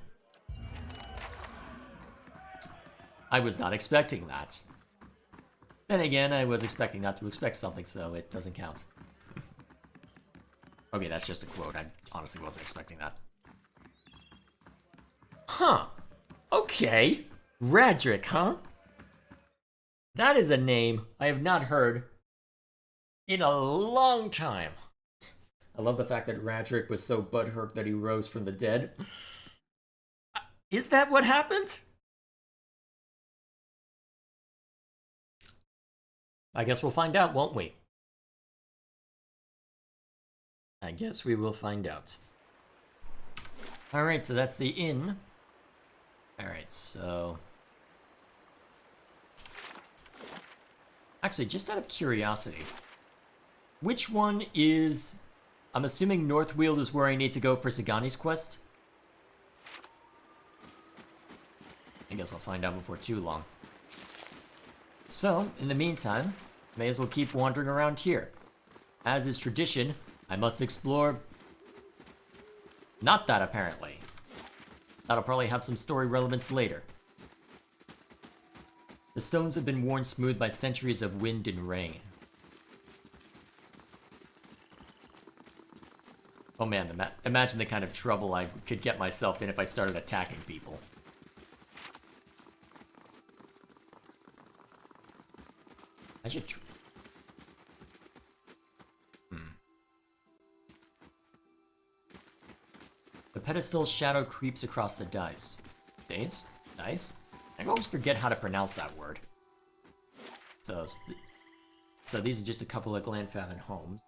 I was not expecting that. Then again, I was expecting not to expect something, so it doesn't count. Okay, that's just a quote. I honestly wasn't expecting that. Huh. Okay. Radric, huh? That is a name I have not heard in a long time. I love the fact that Radric was so butthurt that he rose from the dead. Is that what happened? I guess we'll find out, won't we? I guess we will find out. Alright, so that's the inn. Alright, so... Actually, just out of curiosity, which one is... I'm assuming Northweald is where I need to go for Sagani's quest? I guess I'll find out before too long. So, in the meantime, may as well keep wandering around here. As is tradition, I must explore... Not that, apparently. That'll probably have some story relevance later. The stones have been worn smooth by centuries of wind and rain. Oh man, imagine the kind of trouble I could get myself in if I started attacking people. I should The pedestal's shadow creeps across the dice. Dice? I always forget how to pronounce that word. So these are just a couple of Glenfaven homes.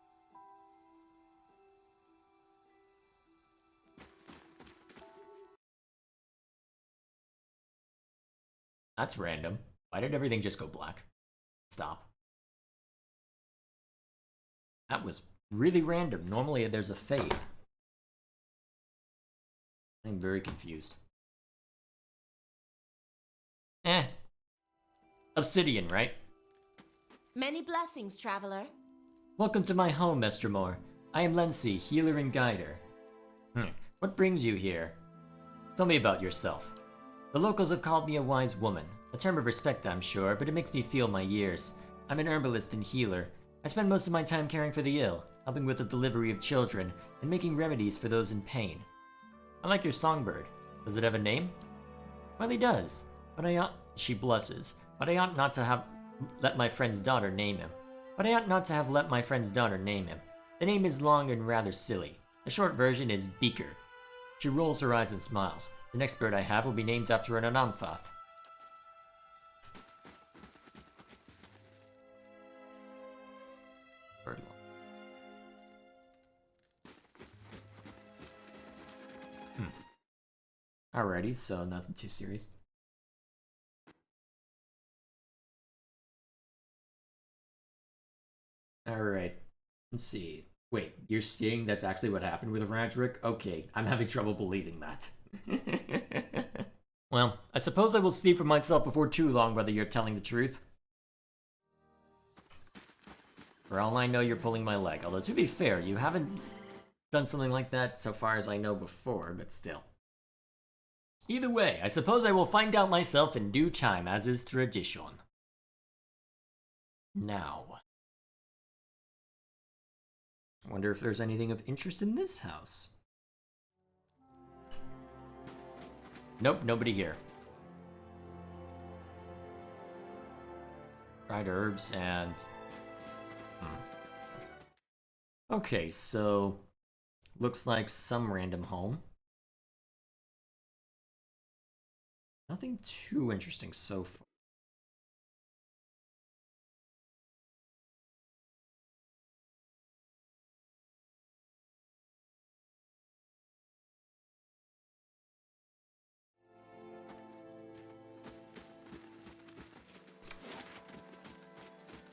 That's random. Why did everything just go black? Stop. That was really random. Normally there's a fade. I'm very confused. Obsidian, right? Many blessings, traveler. Welcome to my home, Estremor. I am Lency, healer and guider. What brings you here? Tell me about yourself. The locals have called me a wise woman. A term of respect, I'm sure, but it makes me feel my years. I'm an herbalist and healer. I spend most of my time caring for the ill, helping with the delivery of children, and making remedies for those in pain. I like your songbird. Does it have a name? Well, he does. But she blushes. But I ought not to have let my friend's daughter name him. The name is long and rather silly. The short version is Beaker. She rolls her eyes and smiles. The next bird I have will be named after an Anamthath. Alrighty, so nothing too serious. Alright, let's see. Wait, you're seeing that's actually what happened with Radric? Okay, I'm having trouble believing that. Well, I suppose I will see for myself before too long whether you're telling the truth. For all I know, you're pulling my leg. Although, to be fair, you haven't done something like that so far as I know before, but still. Either way, I suppose I will find out myself in due time, as is tradition. Now. I wonder if there's anything of interest in this house. Nope, nobody here. Dried herbs and... Okay, so... Looks like some random home. Nothing too interesting so far.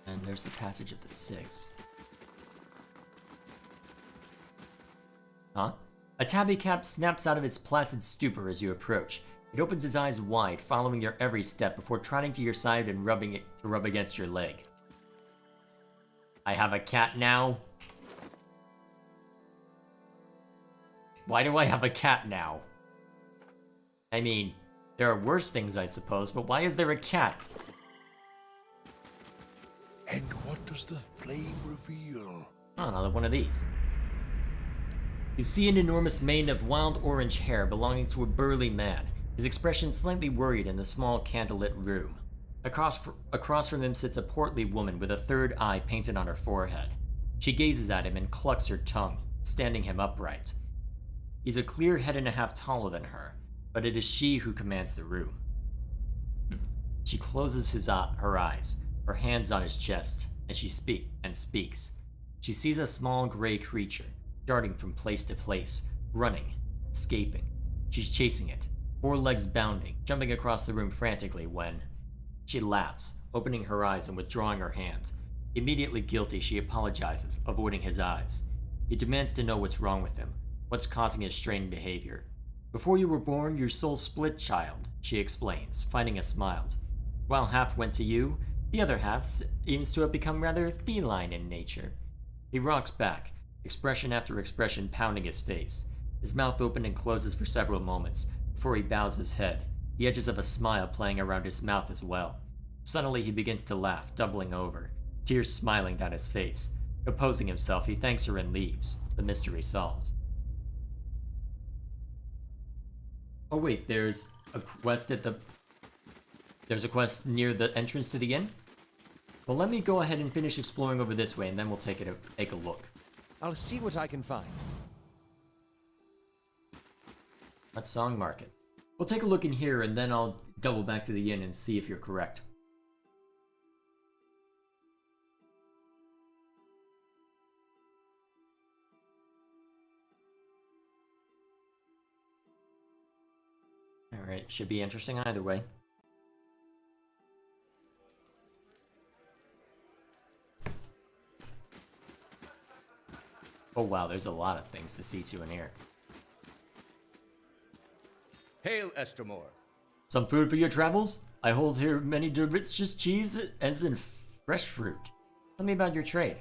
And there's the passage of the Six. Huh? A tabby cat snaps out of its placid stupor as you approach. It opens its eyes wide, following your every step before trotting to your side and rubbing it to rub against your leg. I have a cat now? Why do I have a cat now? I mean, there are worse things, I suppose, but why is there a cat? And what does the flame reveal? Oh, another one of these. You see an enormous mane of wild orange hair belonging to a burly man, his expression slightly worried in the small candlelit room. Across from him sits a portly woman with a third eye painted on her forehead. She gazes at him and clucks her tongue, standing him upright. He's a clear head and a half taller than her, but it is she who commands the room. She closes her eyes, her hands on his chest, and she speaks. She sees a small gray creature, darting from place to place, running, escaping. She's chasing it, 4 legs bounding, jumping across the room frantically when... She laughs, opening her eyes and withdrawing her hands. Immediately guilty, she apologizes, avoiding his eyes. He demands to know what's wrong with him, what's causing his strange behavior. Before you were born, your soul split, child, she explains, finding a smile. While half went to you, the other half seems to have become rather feline in nature. He rocks back, expression after expression pounding his face. His mouth opens and closes for several moments, before he bows his head, the edges of a smile playing around his mouth as well. Suddenly he begins to laugh, doubling over, tears smiling down his face. Composing himself, he thanks her and leaves, the mystery solved. Oh wait, there's a quest There's a quest near the entrance to the inn? Well, let me go ahead and finish exploring over this way, and then we'll take a look. I'll see what I can find. That's Song Market. We'll take a look in here, and then I'll double back to the inn and see if you're correct. Alright, should be interesting either way. Oh wow, there's a lot of things to see to in here. Hail, Estermore. Some food for your travels? I hold here many delicious cheese as in fresh fruit. Tell me about your trade.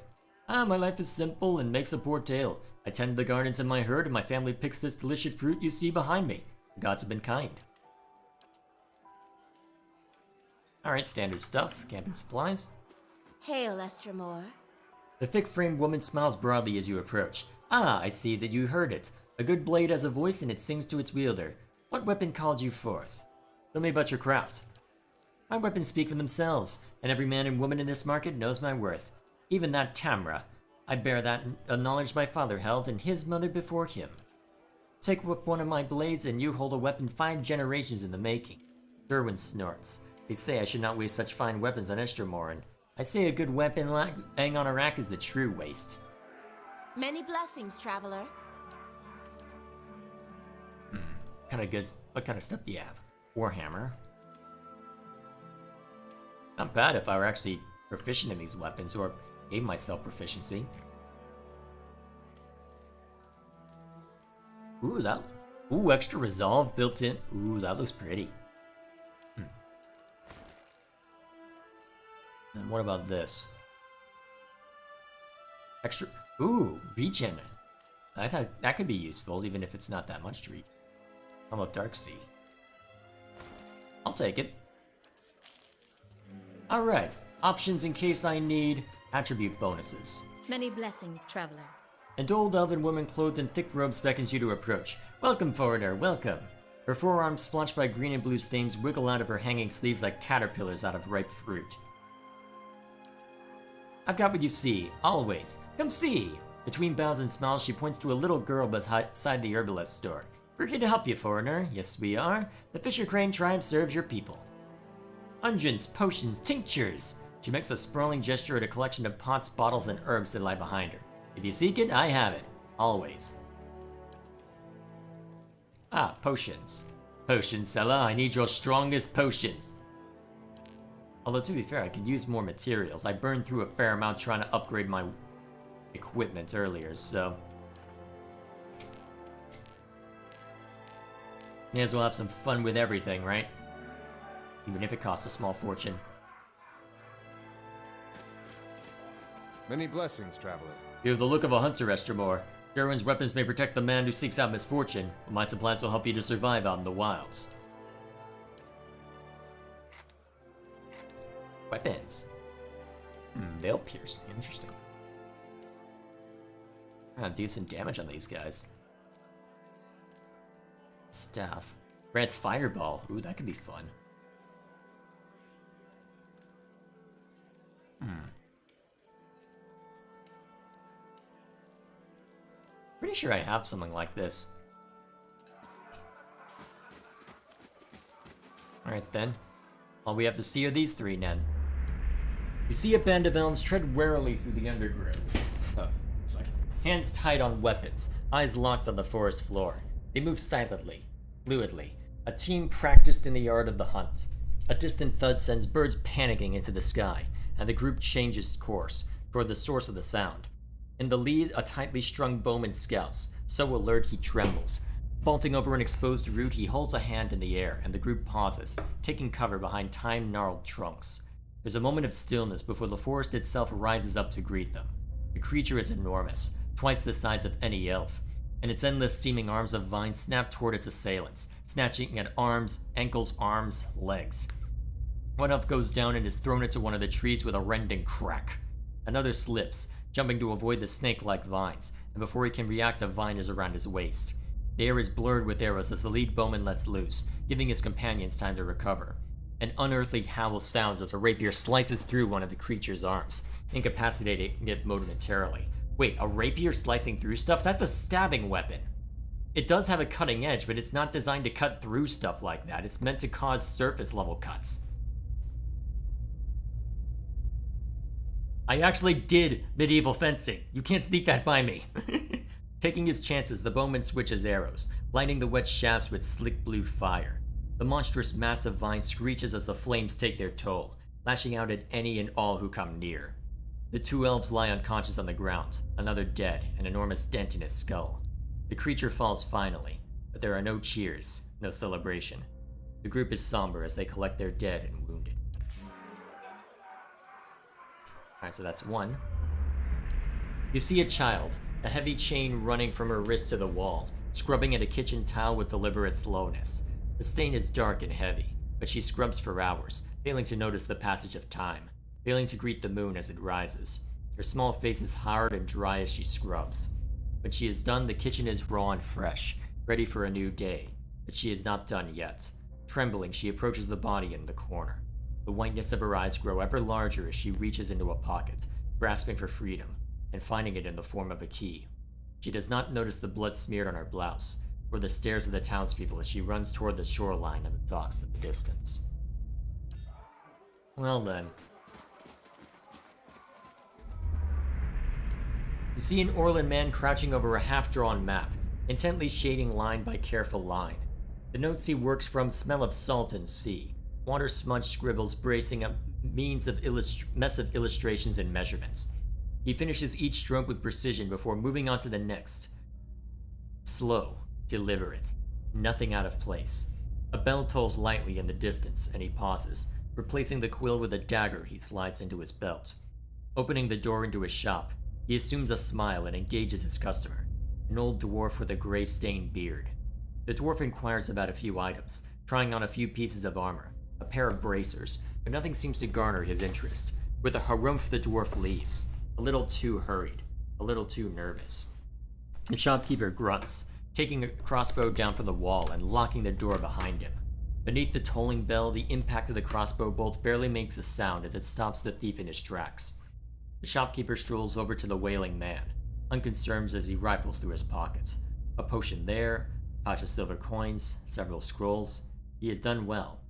My life is simple and makes a poor tale. I tend the gardens in my herd and my family picks this delicious fruit you see behind me. The gods have been kind. Alright, standard stuff. Camping supplies. Hail, Estermore. The thick-framed woman smiles broadly as you approach. Ah, I see that you heard it. A good blade has a voice and it sings to its wielder. What weapon called you forth? Tell me about your craft. My weapons speak for themselves, and every man and woman in this market knows my worth. Even that Tamra. I bear that knowledge my father held and his mother before him. Take one of my blades and you hold a weapon 5 generations in the making. Derwin snorts. They say I should not waste such fine weapons on Estermoren. I say a good weapon laying on a rack is the true waste. Many blessings, traveler. What kind of stuff do you have? Warhammer. Not bad if I were actually proficient in these weapons, or gave myself proficiency. Ooh, extra resolve built in. Ooh, that looks pretty. And what about this? Extra. Ooh, regen. I thought that could be useful, even if it's not that much to read. How about Dark Sea? I'll take it. Alright, options in case I need attribute bonuses. Many blessings, traveler. An old elven woman clothed in thick robes beckons you to approach. Welcome, foreigner, welcome. Her forearms, splotched by green and blue stains, wiggle out of her hanging sleeves like caterpillars out of ripe fruit. I've got what you see, always. Come see! Between bows and smiles, she points to a little girl beside the herbalist store. We're here to help you, foreigner. Yes, we are. The Fisher Crane tribe serves your people. Unguents, potions, tinctures. She makes a sprawling gesture at a collection of pots, bottles, and herbs that lie behind her. If you seek it, I have it. Always. Ah, potions. Potion seller, I need your strongest potions. Although, to be fair, I could use more materials. I burned through a fair amount trying to upgrade my equipment earlier, so... may as well have some fun with everything, right? Even if it costs a small fortune. Many blessings, traveler. You have the look of a hunter, Estermore. Derwin's weapons may protect the man who seeks out misfortune, but my supplies will help you to survive out in the wilds. Weapons. Veil piercing. Interesting. Decent damage on these guys. Staff. Grants fireball. Ooh, that could be fun. Pretty sure I have something like this. Alright then. All we have to see are these three then. You see a band of elms tread warily through the undergrowth. Oh, it's like hands tight on weapons, eyes locked on the forest floor. They move silently, fluidly, a team practiced in the art of the hunt. A distant thud sends birds panicking into the sky, and the group changes course toward the source of the sound. In the lead, a tightly strung bowman scouts, so alert he trembles. Vaulting over an exposed root, he holds a hand in the air, and the group pauses, taking cover behind time-gnarled trunks. There's a moment of stillness before the forest itself rises up to greet them. The creature is enormous, twice the size of any elf, and its endless seeming arms of vine snap toward its assailants, snatching at arms, ankles, arms, legs. One elf goes down and is thrown into one of the trees with a rending crack. Another slips, jumping to avoid the snake-like vines, and before he can react, a vine is around his waist. The air is blurred with arrows as the lead bowman lets loose, giving his companions time to recover. An unearthly howl sounds as a rapier slices through one of the creature's arms, incapacitating it momentarily. Wait, a rapier slicing through stuff? That's a stabbing weapon. It does have a cutting edge, but it's not designed to cut through stuff like that. It's meant to cause surface-level cuts. I actually did medieval fencing. You can't sneak that by me. Taking his chances, the bowman switches arrows, lighting the wet shafts with slick blue fire. The monstrous mass of vine screeches as the flames take their toll, lashing out at any and all who come near. The two elves lie unconscious on the ground, another dead, an enormous dent in his skull. The creature falls finally, but there are no cheers, no celebration. The group is somber as they collect their dead and wounded. Alright, so that's one. You see a child, a heavy chain running from her wrist to the wall, scrubbing at a kitchen tile with deliberate slowness. The stain is dark and heavy, but she scrubs for hours, failing to notice the passage of time, failing to greet the moon as it rises. Her small face is hard and dry as she scrubs. When she is done, the kitchen is raw and fresh, ready for a new day, but she is not done yet. Trembling, she approaches the body in the corner. The whiteness of her eyes grow ever larger as she reaches into a pocket, grasping for freedom, and finding it in the form of a key. She does not notice the blood smeared on her blouse, or the stares of the townspeople as she runs toward the shoreline and the docks in the distance. Well then. You see an Orlan man crouching over a half-drawn map, intently shading line by careful line. The notes he works from smell of salt and sea, water-smudged scribbles bracing up means of mess of illustrations and measurements. He finishes each stroke with precision before moving on to the next. Slow, deliberate, nothing out of place. A bell tolls lightly in the distance, and he pauses, replacing the quill with a dagger he slides into his belt. Opening the door into his shop, he assumes a smile and engages his customer, an old dwarf with a gray-stained beard. The dwarf inquires about a few items, trying on a few pieces of armor, a pair of bracers, but nothing seems to garner his interest. With a harumph, the dwarf leaves, a little too hurried, a little too nervous. The shopkeeper grunts, taking a crossbow down from the wall and locking the door behind him. Beneath the tolling bell, the impact of the crossbow bolt barely makes a sound as it stops the thief in his tracks. The shopkeeper strolls over to the wailing man, unconcerned as he rifles through his pockets. A potion there, a pouch of silver coins, several scrolls. He had done well,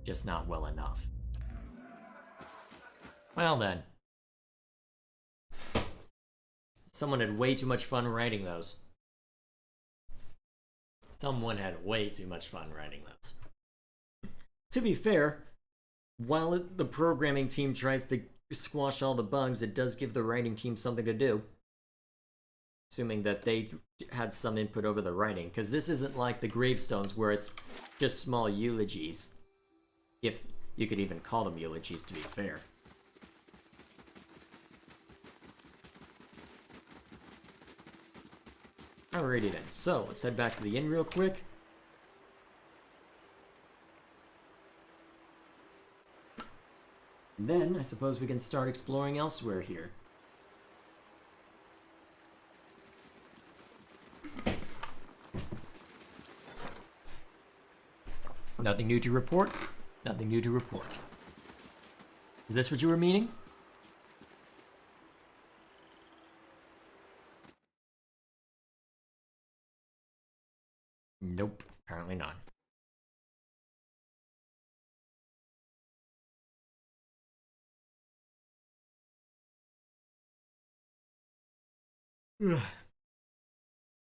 just not well enough. Well then. Someone had way too much fun writing those. Someone had way too much fun writing those. To be fair, while the programming team tries to squash all the bugs, it does give the writing team something to do. Assuming that they had some input over the writing, because this isn't like the gravestones where it's just small eulogies. If you could even call them eulogies, to be fair. Alrighty then, so let's head back to the inn real quick. And then, I suppose we can start exploring elsewhere here. Nothing new to report. Nothing new to report. Is this what you were meaning? Nope, apparently not.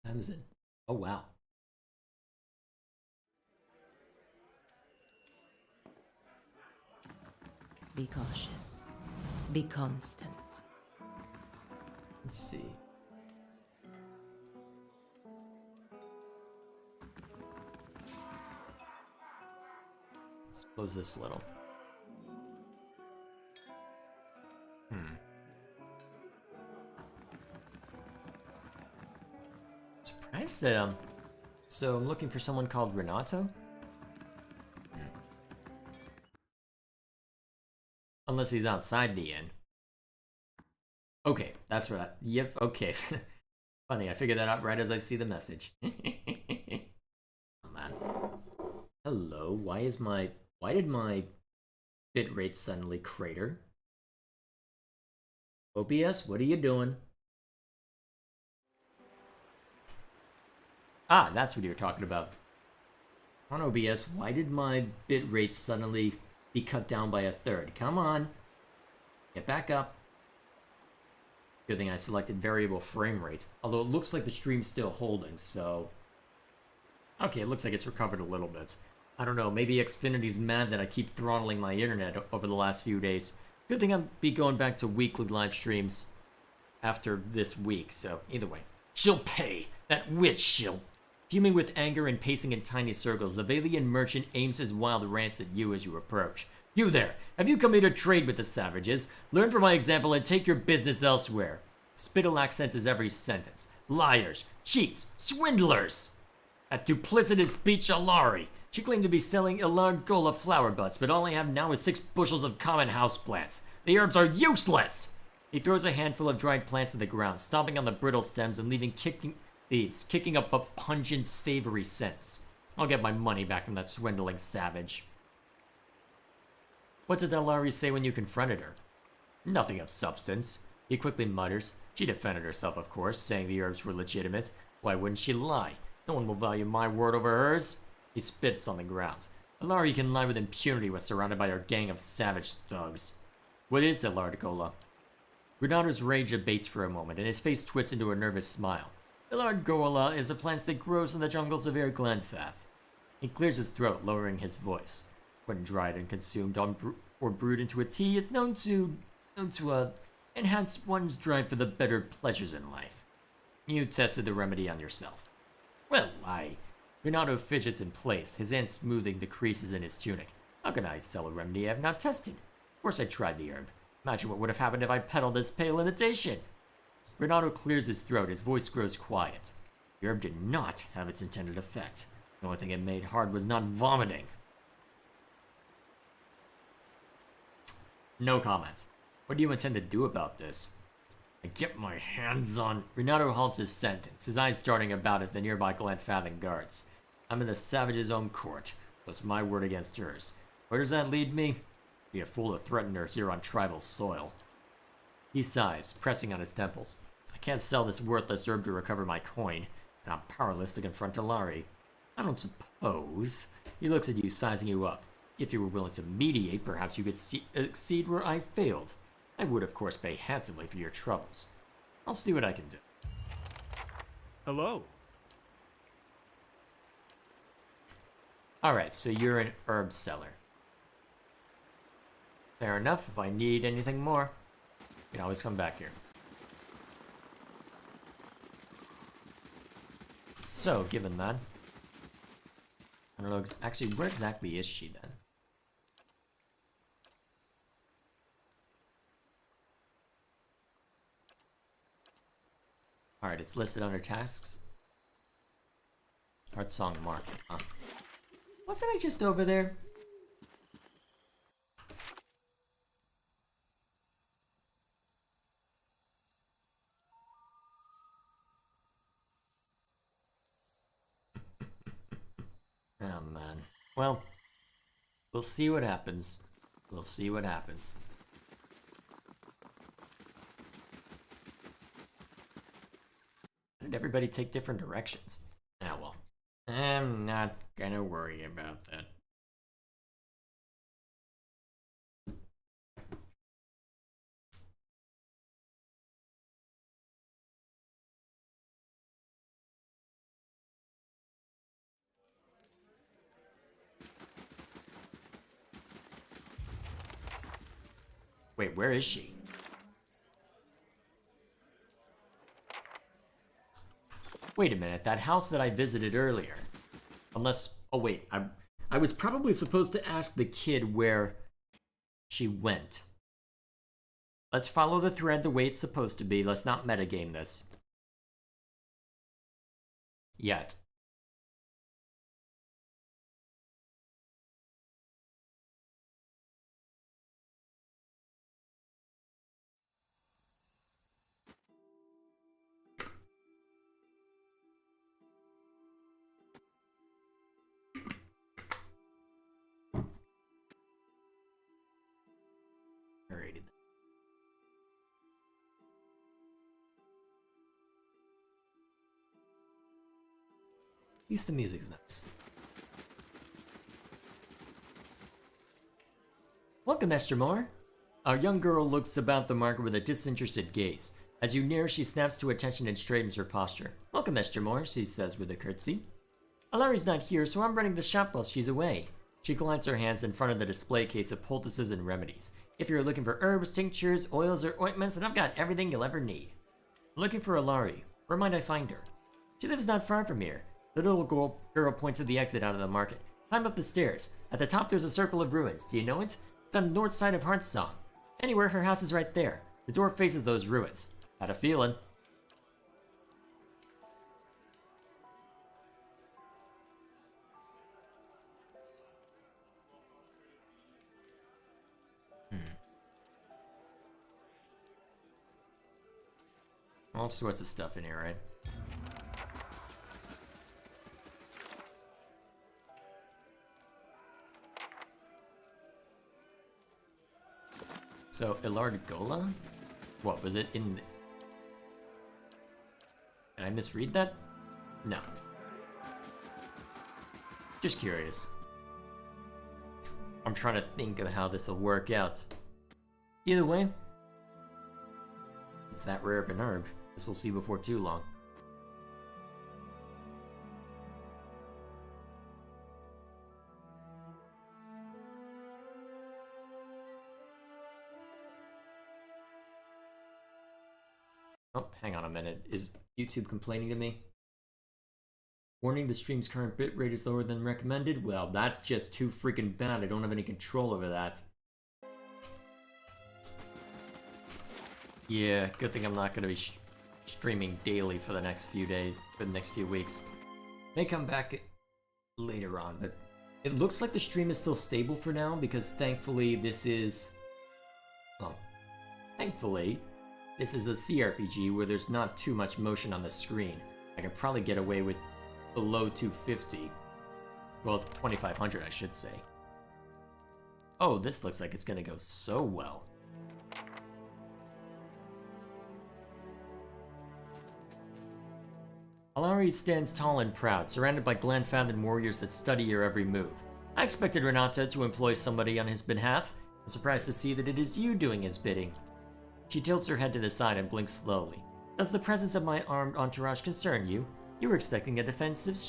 Time is it? Oh wow. Be cautious. Be constant. Let's see. Let's close this a little. Surprised that so I'm looking for someone called Renato? Unless he's outside the inn. Okay, that's right. Yep, okay. Funny, I figured that out right as I see the message. Oh, man. Hello, why did my bitrate suddenly crater? OBS, what are you doing? Ah, that's what you were talking about. On OBS, why did my bitrate suddenly be cut down by a third? Come on. Get back up. Good thing I selected variable frame rate. Although it looks like the stream's still holding, so... Okay, it looks like it's recovered a little bit. I don't know, maybe Xfinity's mad that I keep throttling my internet over the last few days. Good thing I'll be going back to weekly live streams after this week, so either way. She'll pay! That witch, she'll... Fuming with anger and pacing in tiny circles, the Valian merchant aims his wild rants at you as you approach. You there! Have you come here to trade with the savages? Learn from my example and take your business elsewhere. Spittle accents every sentence. Liars! Cheats! Swindlers! That duplicitous speech Alari. She claimed to be selling Ilargola flower butts, but all I have now is 6 bushels of common houseplants. The herbs are useless! He throws a handful of dried plants to the ground, stomping on the brittle stems and leaving leaves, kicking up a pungent, savory scent. I'll get my money back from that swindling savage. What did Alari say when you confronted her? Nothing of substance. He quickly mutters. She defended herself, of course, saying the herbs were legitimate. Why wouldn't she lie? No one will value my word over hers. He spits on the ground. Alari can lie with impunity when surrounded by her gang of savage thugs. What is Ilargola? Renato's rage abates for a moment, and his face twists into a nervous smile. Ilargola is a plant that grows in the jungles of Glanfath. He clears his throat, lowering his voice. When dried and consumed or brewed into a tea, it's known to enhance one's drive for the better pleasures in life. You tested the remedy on yourself. Well, Renato fidgets in place, his hand smoothing the creases in his tunic. How can I sell a remedy I have not tested? Of course I tried the herb. Imagine what would have happened if I peddled this pale imitation. Renato clears his throat, his voice grows quiet. The herb did not have its intended effect. The only thing it made hard was not vomiting. No comment. What do you intend to do about this? I get my hands on... Renato halts his sentence, his eyes darting about at the nearby Glanfathan guards. I'm in the savage's own court, so it's my word against hers. Where does that lead me? Be a fool to threaten her here on tribal soil. He sighs, pressing on his temples. I can't sell this worthless herb to recover my coin, and I'm powerless to confront Alari. I don't suppose. He looks at you, sizing you up. If you were willing to mediate, perhaps you could exceed where I failed. I would, of course, pay handsomely for your troubles. I'll see what I can do. Hello. Alright, so you're an herb seller. Fair enough. If I need anything more, you can always come back here. So, given that, I don't know, actually, where exactly is she then? Alright, it's listed under tasks. Heart Song Market, huh? Wasn't I just over there? Oh man. Well, we'll see what happens. We'll see what happens. Why did everybody take different directions? Ah well. I'm not gonna worry about that. Wait, where is she? Wait a minute, that house that I visited earlier. Unless, oh wait, I was probably supposed to ask the kid where she went. Let's follow the thread the way it's supposed to be. Let's not metagame this. Yet. Alrighty then. At least the music's nice. Welcome, Esther Moore. Our young girl looks about the market with a disinterested gaze. As you near, she snaps to attention and straightens her posture. Welcome, Esther Moore, she says with a curtsy. Alari's not here, so I'm running the shop while she's away. She glides her hands in front of the display case of poultices and remedies. If you're looking for herbs, tinctures, oils, or ointments, then I've got everything you'll ever need. I'm looking for Alari. Where might I find her? She lives not far from here. The little girl points at the exit out of the market. Climb up the stairs. At the top there's a circle of ruins. Do you know it? It's on the north side of Hearthsong. Anywhere, her house is right there. The door faces those ruins. Had a feeling. All sorts of stuff in here, right? So, Ilargola? What, was it in... Did I misread that? No. Just curious. I'm trying to think of how this will work out. Either way, it's that rare of an herb. This we'll see before too long. Oh, hang on a minute. Is YouTube complaining to me? Warning, the stream's current bitrate is lower than recommended? Well, that's just too freaking bad. I don't have any control over that. Yeah, good thing I'm not going to be streaming daily for the next few days, for the next few weeks. May come back later on, but it looks like the stream is still stable for now because thankfully this is... Well, thankfully, this is a CRPG where there's not too much motion on the screen. I could probably get away with below 250. Well, 2500 I should say. Oh, this looks like it's gonna go so well. Alari stands tall and proud, surrounded by Glenfathen warriors that study your every move. I expected Renata to employ somebody on his behalf. I'm surprised to see that it is you doing his bidding. She tilts her head to the side and blinks slowly. Does the presence of my armed entourage concern you? You were expecting a defenseless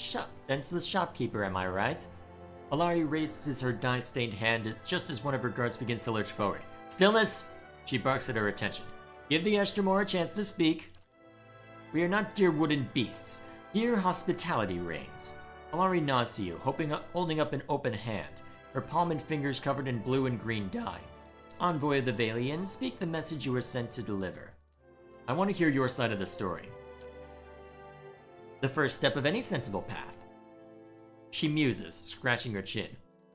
shopkeeper, am I right? Alari raises her dye-stained hand just as one of her guards begins to lurch forward. Stillness! She barks at her attention. Give the Estermore a chance to speak. We are not dear wooden beasts. Here hospitality reigns. Alari nods to you, holding up an open hand, her palm and fingers covered in blue and green dye. Envoy of the Valians, speak the message you were sent to deliver. I want to hear your side of the story. The first step of any sensible path. She muses, scratching her chin.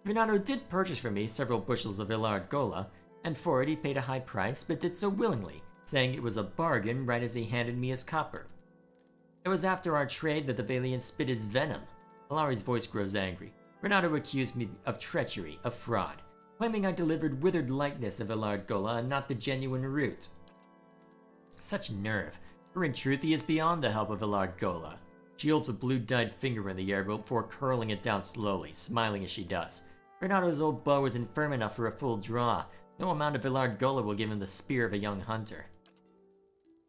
Renato did purchase from me several bushels of Illard Gola, and for it he paid a high price, but did so willingly, saying it was a bargain right as he handed me his copper. It was after our trade that the Valian spit his venom. Alari's voice grows angry. Renato accused me of treachery, of fraud, claiming I delivered withered likeness of Illard Gola and not the genuine root. Such nerve, for in truth he is beyond the help of Illard Gola. She holds a blue-dyed finger in the air before curling it down slowly, smiling as she does. Renato's old bow isn't firm enough for a full draw. No amount of Villard Gola will give him the spear of a young hunter.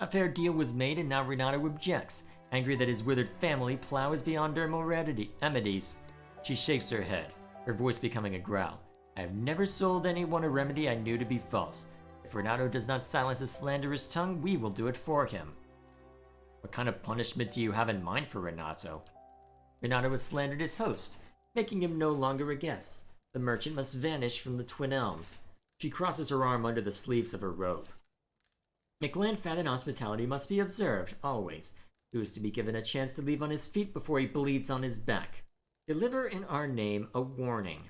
A fair deal was made, and now Renato objects, angry that his withered family plow is beyond her remedies. She shakes her head, her voice becoming a growl. I have never sold anyone a remedy I knew to be false. If Renato does not silence his slanderous tongue, we will do it for him. What kind of punishment do you have in mind for Renato? Renato has slandered his host, making him no longer a guest. The merchant must vanish from the Twin Elms. She crosses her arm under the sleeves of her robe. McLandfat and hospitality must be observed, always. He is to be given a chance to leave on his feet before he bleeds on his back. Deliver in our name a warning.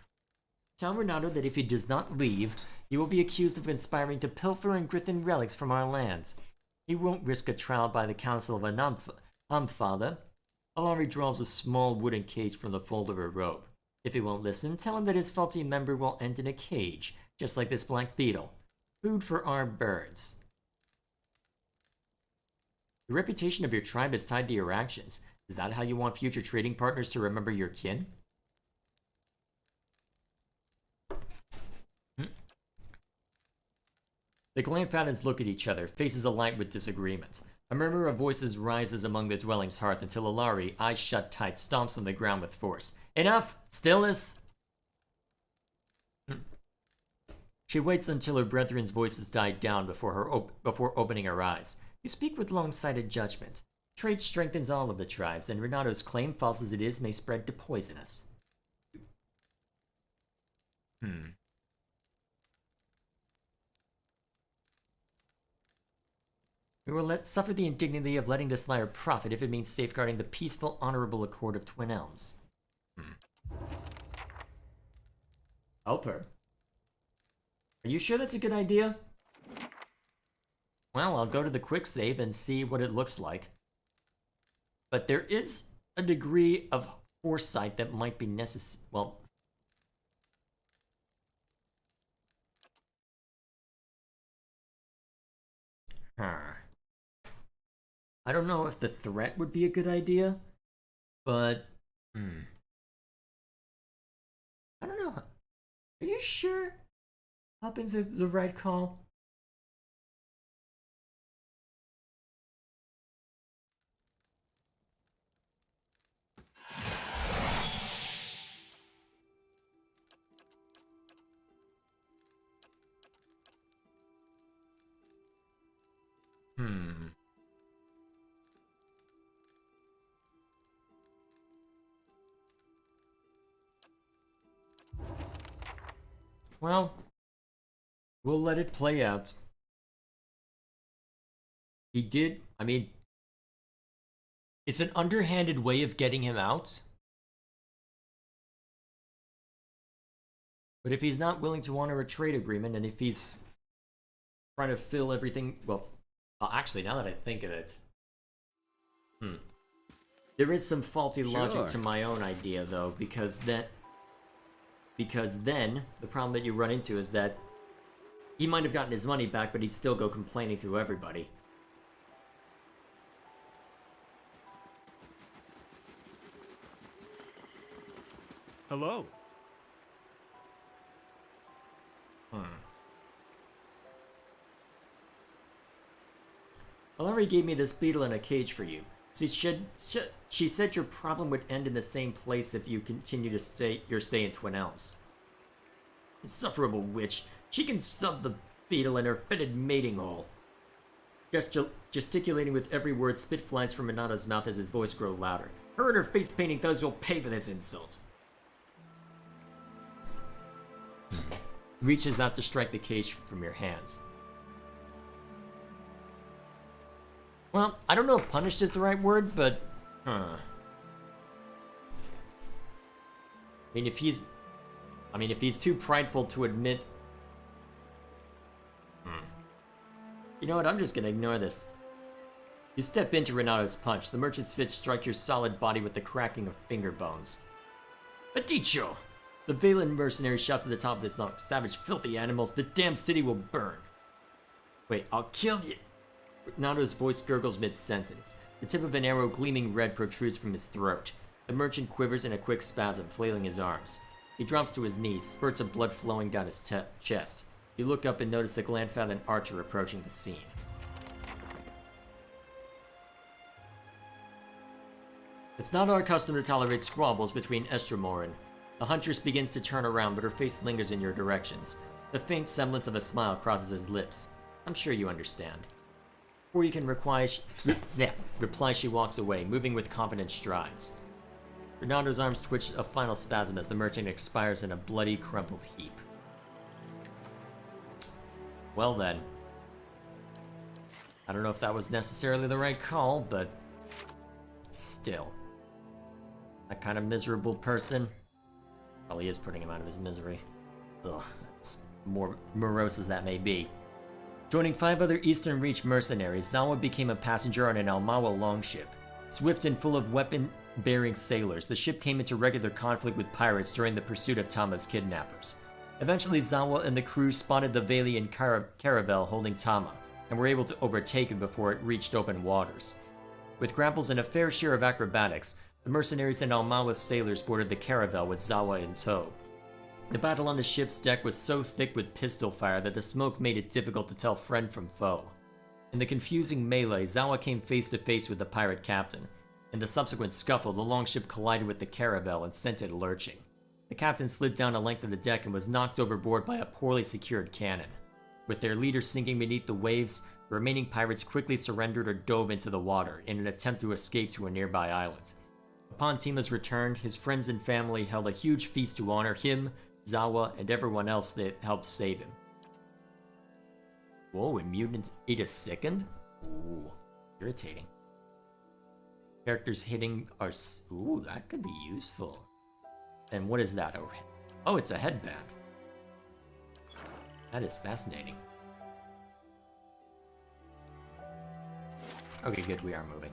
Tell Renato that if he does not leave, he will be accused of conspiring to pilfer and Grithin relics from our lands. He won't risk a trial by the Council of Amphada. Alari draws a small wooden cage from the fold of her robe. If he won't listen, tell him that his faulty member will end in a cage, just like this black beetle. Food for our birds. The reputation of your tribe is tied to your actions. Is that how you want future trading partners to remember your kin? The Glanfattins look at each other, faces alight with disagreement. A murmur of voices rises among the dwelling's hearth until Alari, eyes shut tight, stomps on the ground with force. Enough! Stillness! She waits until her brethren's voices die down before opening her eyes. You speak with long-sighted judgment. Trade strengthens all of the tribes, and Renato's claim, false as it is, may spread to poison us. We will suffer the indignity of letting this liar profit if it means safeguarding the peaceful, honorable accord of Twin Elms. Help her. Are you sure that's a good idea? Well, I'll go to the quick save and see what it looks like. But there is a degree of foresight that might be necessary. Well, I don't know if the threat would be a good idea, but I don't know. Are you sure helping's the right call? Well, we'll let it play out. He did, I mean, it's an underhanded way of getting him out. But if he's not willing to honor a trade agreement, and if he's trying to fill everything, well, actually, now that I think of it, there is some faulty logic to my own idea, though, because then the problem that you run into is that he might have gotten his money back, but he'd still go complaining to everybody. Hello. Alari gave me this beetle in a cage for you. She said your problem would end in the same place if you continue to stay in Twin Elms. Insufferable witch. She can sub the beetle in her fitted mating hole. Gesticulating with every word, spit flies from Renato's mouth as his voice grows louder. Her and her face-painting thugs will pay for this insult. Reaches out to strike the cage from your hands. Well, I don't know if punished is the right word, but I mean, if he's too prideful to admit, you know what? I'm just gonna ignore this. You step into Renato's punch. The merchant's fist strike your solid body with the cracking of finger bones. Adicho! The Valen mercenary shouts at the top of his lungs. Savage, filthy animals! The damn city will burn. Wait, I'll kill you. Renato's voice gurgles mid-sentence. The tip of an arrow gleaming red protrudes from his throat. The merchant quivers in a quick spasm, flailing his arms. He drops to his knees, spurts of blood flowing down his chest. You look up and notice a Glanfathan archer approaching the scene. It's not our custom to tolerate squabbles between Estremorin. The huntress begins to turn around, but her face lingers in your directions. The faint semblance of a smile crosses his lips. I'm sure you understand. Before you can reply, she walks away, moving with confident strides. Renato's arms twitch a final spasm as the merchant expires in a bloody, crumpled heap. Well then. I don't know if that was necessarily the right call, but still. That kind of miserable person probably is putting him out of his misery. Ugh, as more morose as that may be. Joining 5 other Eastern Reach mercenaries, Zawa became a passenger on an Almawa longship. Swift and full of weapon-bearing sailors, the ship came into regular conflict with pirates during the pursuit of Tama's kidnappers. Eventually, Zawa and the crew spotted the Valian caravel holding Tama, and were able to overtake it before it reached open waters. With grapples and a fair share of acrobatics, the mercenaries and Almawa sailors boarded the caravel with Zawa in tow. The battle on the ship's deck was so thick with pistol fire that the smoke made it difficult to tell friend from foe. In the confusing melee, Zawa came face to face with the pirate captain. In the subsequent scuffle, the longship collided with the caravel and sent it lurching. The captain slid down a length of the deck and was knocked overboard by a poorly secured cannon. With their leader sinking beneath the waves, the remaining pirates quickly surrendered or dove into the water in an attempt to escape to a nearby island. Upon Tima's return, his friends and family held a huge feast to honor him, Zawa, and everyone else that helped save him. Whoa, immune ate a sickened? Ooh, irritating. Characters hitting are... Ooh, that could be useful. And what is that? Oh, it's a headband. That is fascinating. Okay, good, we are moving.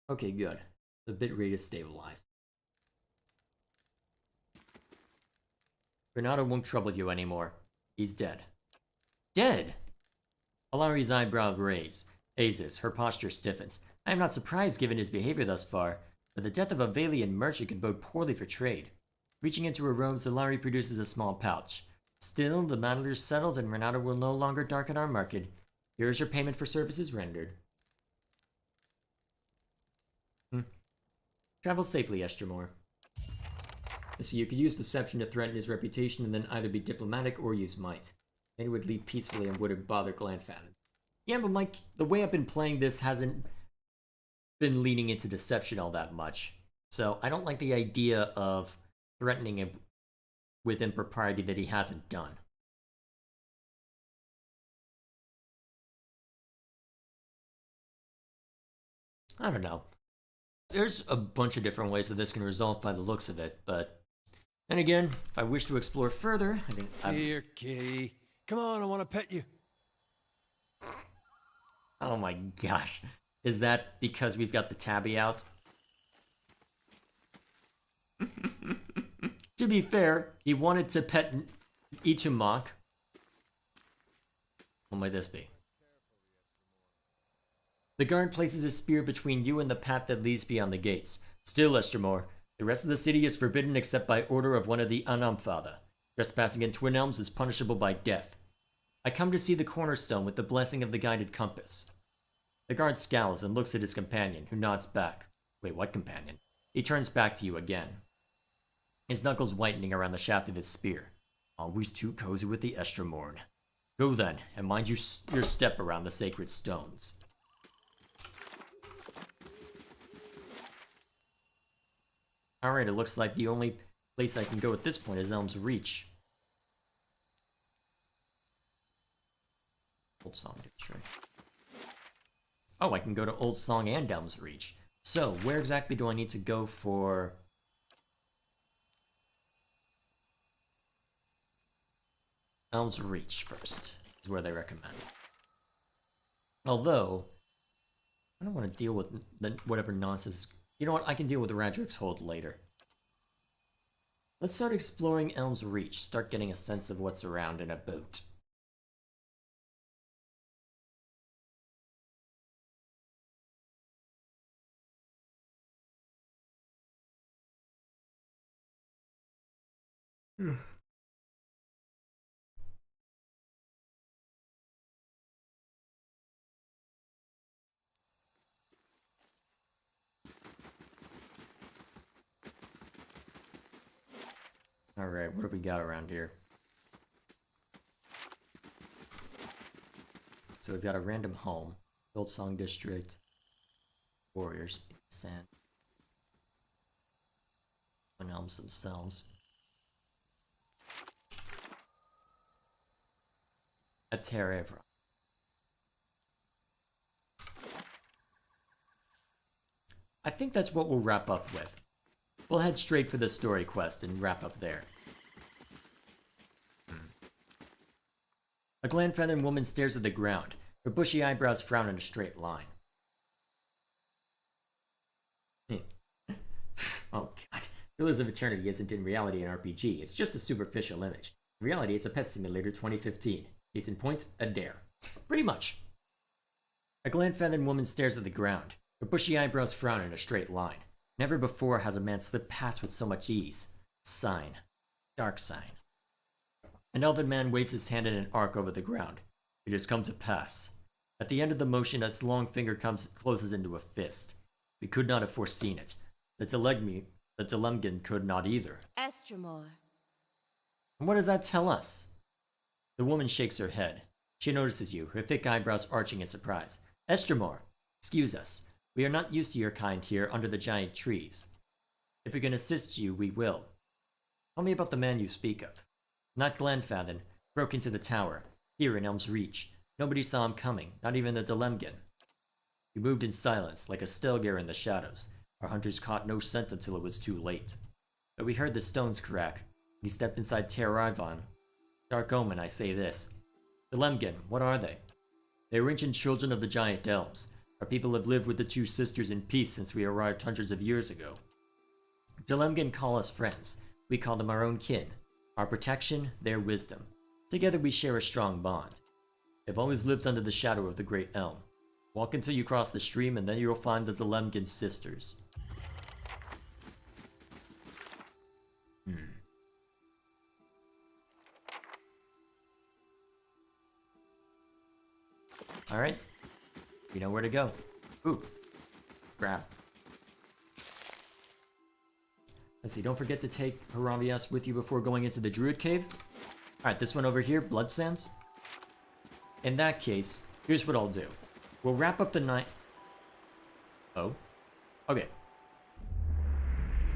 Okay, good. The bitrate is stabilized. Renato won't trouble you anymore. He's dead. Dead? Alari's eyebrow raises. Her posture stiffens. I am not surprised given his behavior thus far, but the death of a Valian merchant could bode poorly for trade. Reaching into her robes, Alari produces a small pouch. Still, the matter is settled and Renato will no longer darken our market. Here is your payment for services rendered. Travel safely, Estremor. So you could use deception to threaten his reputation and then either be diplomatic or use might. Then he would leave peacefully and wouldn't bother Glanfathan. Yeah, but Mike, the way I've been playing this hasn't been leaning into deception all that much. So I don't like the idea of threatening him with impropriety that he hasn't done. I don't know. There's a bunch of different ways that this can resolve by the looks of it, but then again, if I wish to explore further, Here, kitty. Come on, I want to pet you. Oh my gosh. Is that because we've got the tabby out? To be fair, he wanted to pet Ichimak. What might this be? The guard places a spear between you and the path that leads beyond the gates. Still, Estremor, the rest of the city is forbidden except by order of one of the Anamfatha. Trespassing in Twin Elms is punishable by death. I come to see the cornerstone with the blessing of the guided compass. The guard scowls and looks at his companion, who nods back. Wait, what companion? He turns back to you again. His knuckles whitening around the shaft of his spear. Always too cozy with the Estremorn. Go then, and mind your step around the sacred stones. Alright, it looks like the only place I can go at this point is Elm's Reach. Old Song District. Oh, I can go to Old Song and Elm's Reach. So, where exactly do I need to go for... Elm's Reach first. is where they recommend. Although, I don't want to deal with whatever nonsense. You know what? I can deal with Radrick's Hold later. Let's start exploring Elm's Reach. Start getting a sense of what's around in a boat. Alright, what have we got around here? So we've got a random home, Gold Song District, Warriors, Sand, Twin Elms themselves. A Terre Evra. I think that's what we'll wrap up with. We'll head straight for the story quest and wrap up there. A gland-feathered woman stares at the ground. Her bushy eyebrows frown in a straight line. Oh god. Pillars of Eternity isn't in reality an RPG, it's just a superficial image. In reality, it's a Pet Simulator 2015. Case in point, a dare. Pretty much. A gland-feathered woman stares at the ground. Her bushy eyebrows frown in a straight line. Never before has a man slipped past with so much ease. Sign. Dark sign. An elven man waves his hand in an arc over the ground. It has come to pass. At the end of the motion, his long finger closes into a fist. We could not have foreseen it. The Telemgin could not either. Estremor. And what does that tell us? The woman shakes her head. She notices you, her thick eyebrows arching in surprise. Estremor, excuse us. We are not used to your kind here under the giant trees. If we can assist you, we will. Tell me about the man you speak of. Not Glenfathen, broke into the tower, here in Elm's Reach. Nobody saw him coming, not even the Telemgin. He moved in silence, like a Stelgar in the shadows. Our hunters caught no scent until it was too late. But we heard the stones crack. He stepped inside Terrarivon. Dark omen, I say this. Telemgin, what are they? They are ancient children of the giant elves. Our people have lived with the two sisters in peace since we arrived hundreds of years ago. Telemgin call us friends. We call them our own kin. Our protection, their wisdom. Together we share a strong bond. They've always lived under the shadow of the great elm. Walk until you cross the stream and then you'll find the Telemgin sisters. Alright. We know where to go. Ooh. Grab. Let's see, don't forget to take Haravias with you before going into the Druid Cave. Alright, this one over here, Blood Sands. In that case, here's what I'll do. We'll wrap up the night... Oh? Okay.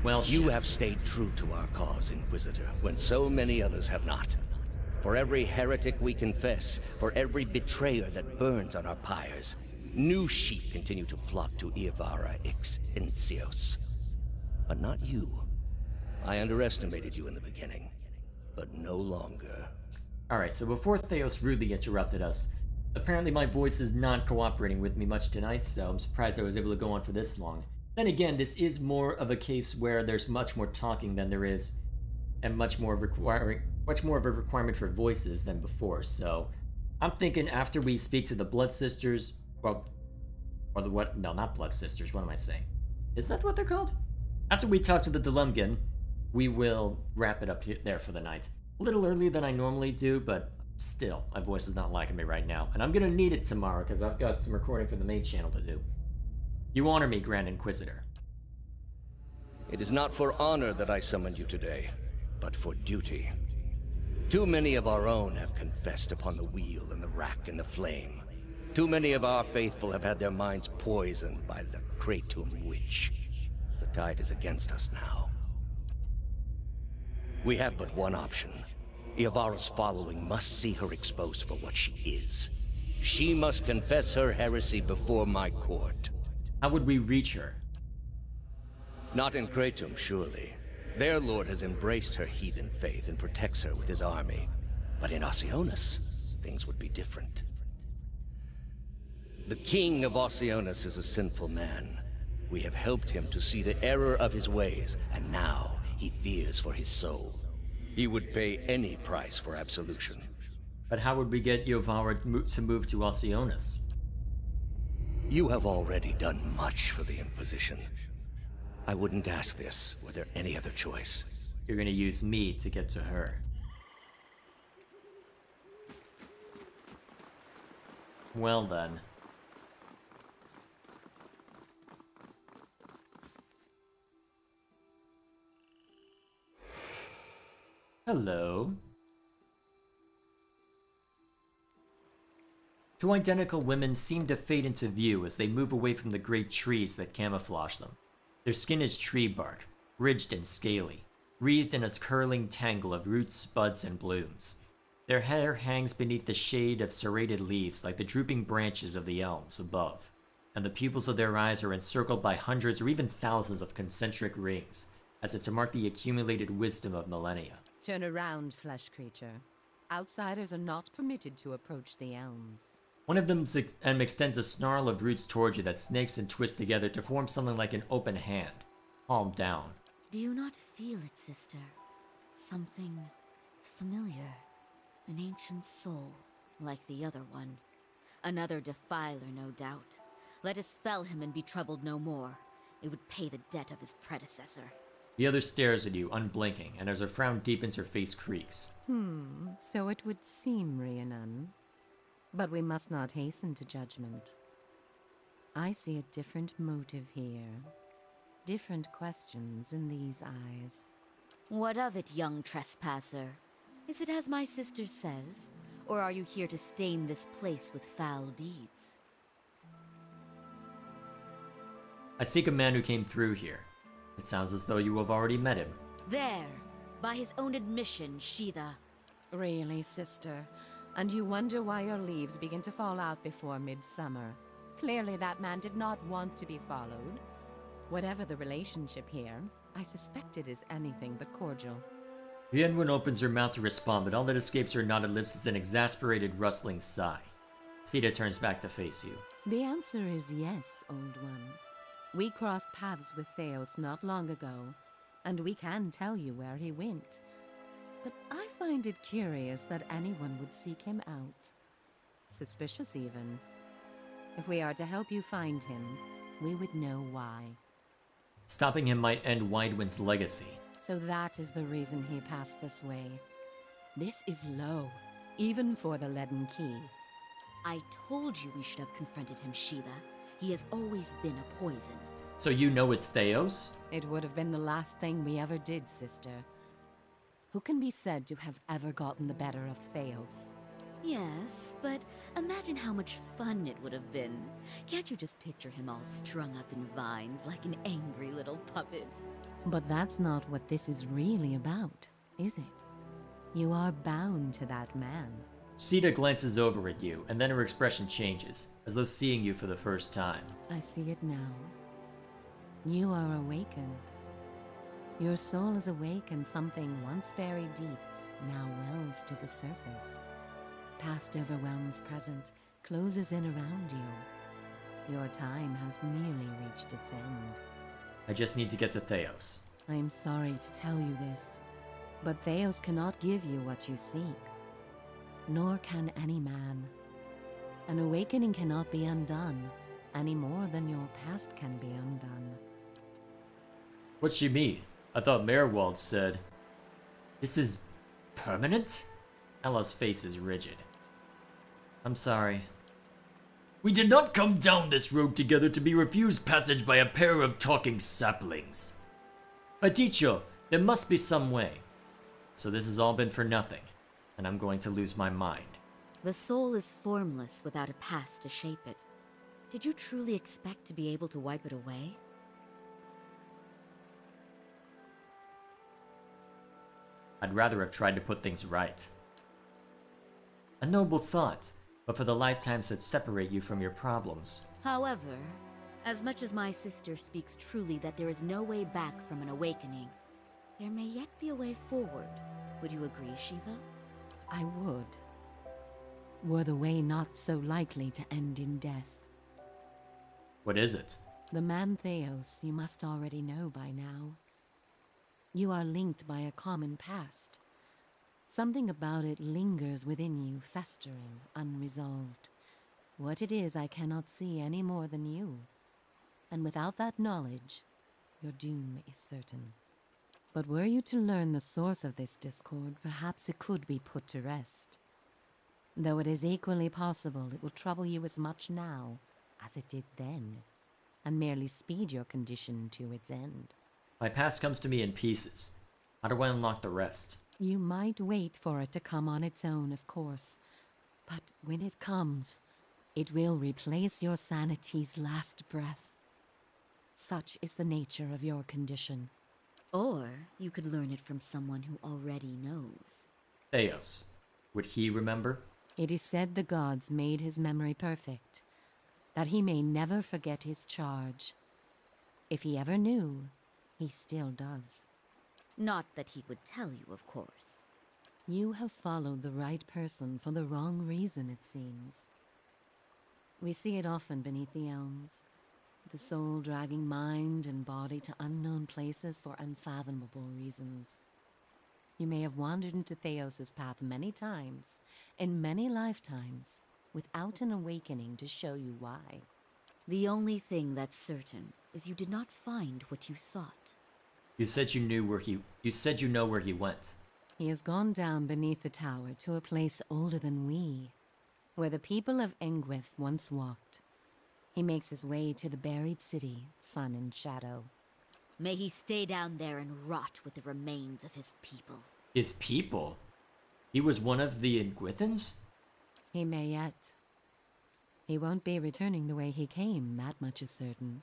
Well, You have stayed true to our cause, Inquisitor, when so many others have not. For every heretic we confess, for every betrayer that burns on our pyres, new sheep continue to flock to Iavara ex Incios. But not you. I underestimated you in the beginning, but no longer. Alright, so before Theos rudely interrupted us, apparently my voice is not cooperating with me much tonight, so I'm surprised I was able to go on for this long. Then again, this is more of a case where there's much more talking than there is, and much more of a requirement for voices than before, so I'm thinking after we speak to the Blood Sisters, well, or the what? No, not Blood Sisters, what am I saying? Is that what they're called? After we talk to the Telemgin, we will wrap it up there for the night. A little earlier than I normally do, but still, my voice is not liking me right now, and I'm gonna need it tomorrow because I've got some recording for the main channel to do. You honor me, Grand Inquisitor. It is not for honor that I summoned you today, but for duty. Too many of our own have confessed upon the wheel and the rack and the flame. Too many of our faithful have had their minds poisoned by the Kratom witch. The tide is against us now. We have but one option. Iavara's following must see her exposed for what she is. She must confess her heresy before my court. How would we reach her? Not in Kratom, surely. Their lord has embraced her heathen faith and protects her with his army. But in Oceanus, the things would be different. The king of Oceanus is a sinful man. We have helped him to see the error of his ways, and now he fears for his soul. He would pay any price for absolution. But how would we get Yovara to move to Oceanus? You have already done much for the Inquisition. I wouldn't ask this were there any other choice. You're gonna use me to get to her. Well then. Hello. Two identical women seem to fade into view as they move away from the great trees that camouflage them. Their skin is tree bark, ridged and scaly, wreathed in a curling tangle of roots, buds, and blooms. Their hair hangs beneath the shade of serrated leaves like the drooping branches of the elms above, and the pupils of their eyes are encircled by hundreds or even thousands of concentric rings, as if to mark the accumulated wisdom of millennia. Turn around, flesh creature. Outsiders are not permitted to approach the elms. One of them extends a snarl of roots towards you that snakes and twists together to form something like an open hand, palm down. Do you not feel it, sister? Something familiar. An ancient soul, like the other one. Another defiler, no doubt. Let us fell him and be troubled no more. It would pay the debt of his predecessor. The other stares at you, unblinking, and as her frown deepens, her face creaks. So it would seem, Rhiannon. But we must not hasten to judgment. I see a different motive here. Different questions in these eyes. What of it, young trespasser? Is it as my sister says? Or are you here to stain this place with foul deeds? I seek a man who came through here. It sounds as though you have already met him. There! By his own admission, Sheetha. Really, sister? And you wonder why your leaves begin to fall out before midsummer. Clearly that man did not want to be followed. Whatever the relationship here, I suspect it is anything but cordial. Yenwin opens her mouth to respond, but all that escapes her knotted lips is an exasperated, rustling sigh. Sita turns back to face you. The answer is yes, old one. We crossed paths with Theos not long ago, and we can tell you where he went. But I find it curious that anyone would seek him out. Suspicious, even. If we are to help you find him, we would know why. Stopping him might end Widewind's legacy. So that is the reason he passed this way. This is low, even for the Leaden Key. I told you we should have confronted him, Sheetha. He has always been a poison. So you know it's Theos? It would have been the last thing we ever did, sister. Who can be said to have ever gotten the better of Theos? Yes, but imagine how much fun it would have been. Can't you just picture him all strung up in vines like an angry little puppet? But that's not what this is really about, is it? You are bound to that man. Sita glances over at you, and then her expression changes, as though seeing you for the first time. I see it now. You are awakened. Your soul is awake, and something once buried deep now wells to the surface. Past overwhelms present, closes in around you. Your time has nearly reached its end. I just need to get to Theos. I am sorry to tell you this, but Theos cannot give you what you seek. Nor can any man. An awakening cannot be undone, any more than your past can be undone. What's she mean? I thought Merwald said... This is... permanent? Ella's face is rigid. I'm sorry. We did not come down this road together to be refused passage by a pair of talking saplings. I teach you, there must be some way. So this has all been for nothing, and I'm going to lose my mind. The soul is formless without a past to shape it. Did you truly expect to be able to wipe it away? I'd rather have tried to put things right. A noble thought, but for the lifetimes that separate you from your problems. However, as much as my sister speaks truly that there is no way back from an awakening, there may yet be a way forward. Would you agree, Sheetha? I would. were the way not so likely to end in death. What is it? The man Theos you must already know by now. You are linked by a common past. Something about it lingers within you, festering, unresolved. What it is I cannot see any more than you. And without that knowledge, your doom is certain. But were you to learn the source of this discord, perhaps it could be put to rest. Though it is equally possible it will trouble you as much now as it did then, and merely speed your condition to its end. My past comes to me in pieces. How do I unlock the rest? You might wait for it to come on its own, of course, but when it comes, it will replace your sanity's last breath. Such is the nature of your condition. Or you could learn it from someone who already knows. Theos. Would he remember? It is said the gods made his memory perfect, that he may never forget his charge. If he ever knew, he still does. Not that he would tell you, of course. You have followed the right person for the wrong reason, it seems. We see it often beneath the elms. The soul dragging mind and body to unknown places for unfathomable reasons. You may have wandered into Theos's path many times, in many lifetimes, without an awakening to show you why. The only thing that's certain is you did not find what you sought. You said you know where he went. He has gone down beneath the tower to a place older than we, where the people of Engwith once walked. He makes his way to the buried city, Sun and Shadow. May he stay down there and rot with the remains of his people. His people? He was one of the Engwithans? He may yet. He won't be returning the way he came, that much is certain.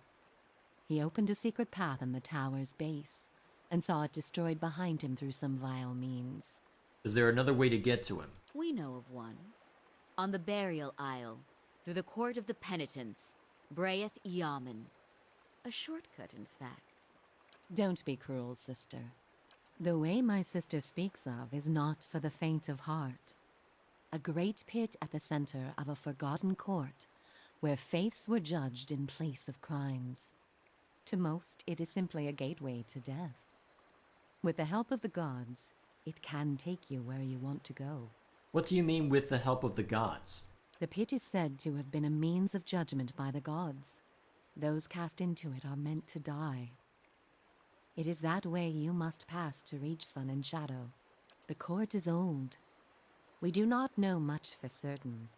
He opened a secret path in the tower's base, and saw it destroyed behind him through some vile means. Is there another way to get to him? We know of one. On the burial isle, through the court of the penitents, Braeth Yaman. A shortcut, in fact. Don't be cruel, sister. The way my sister speaks of is not for the faint of heart. A great pit at the center of a forgotten court, where faiths were judged in place of crimes. To most, it is simply a gateway to death. With the help of the gods, it can take you where you want to go. What do you mean with the help of the gods? The pit is said to have been a means of judgment by the gods. Those cast into it are meant to die. It is that way you must pass to reach Sun and Shadow. The court is old. We do not know much for certain,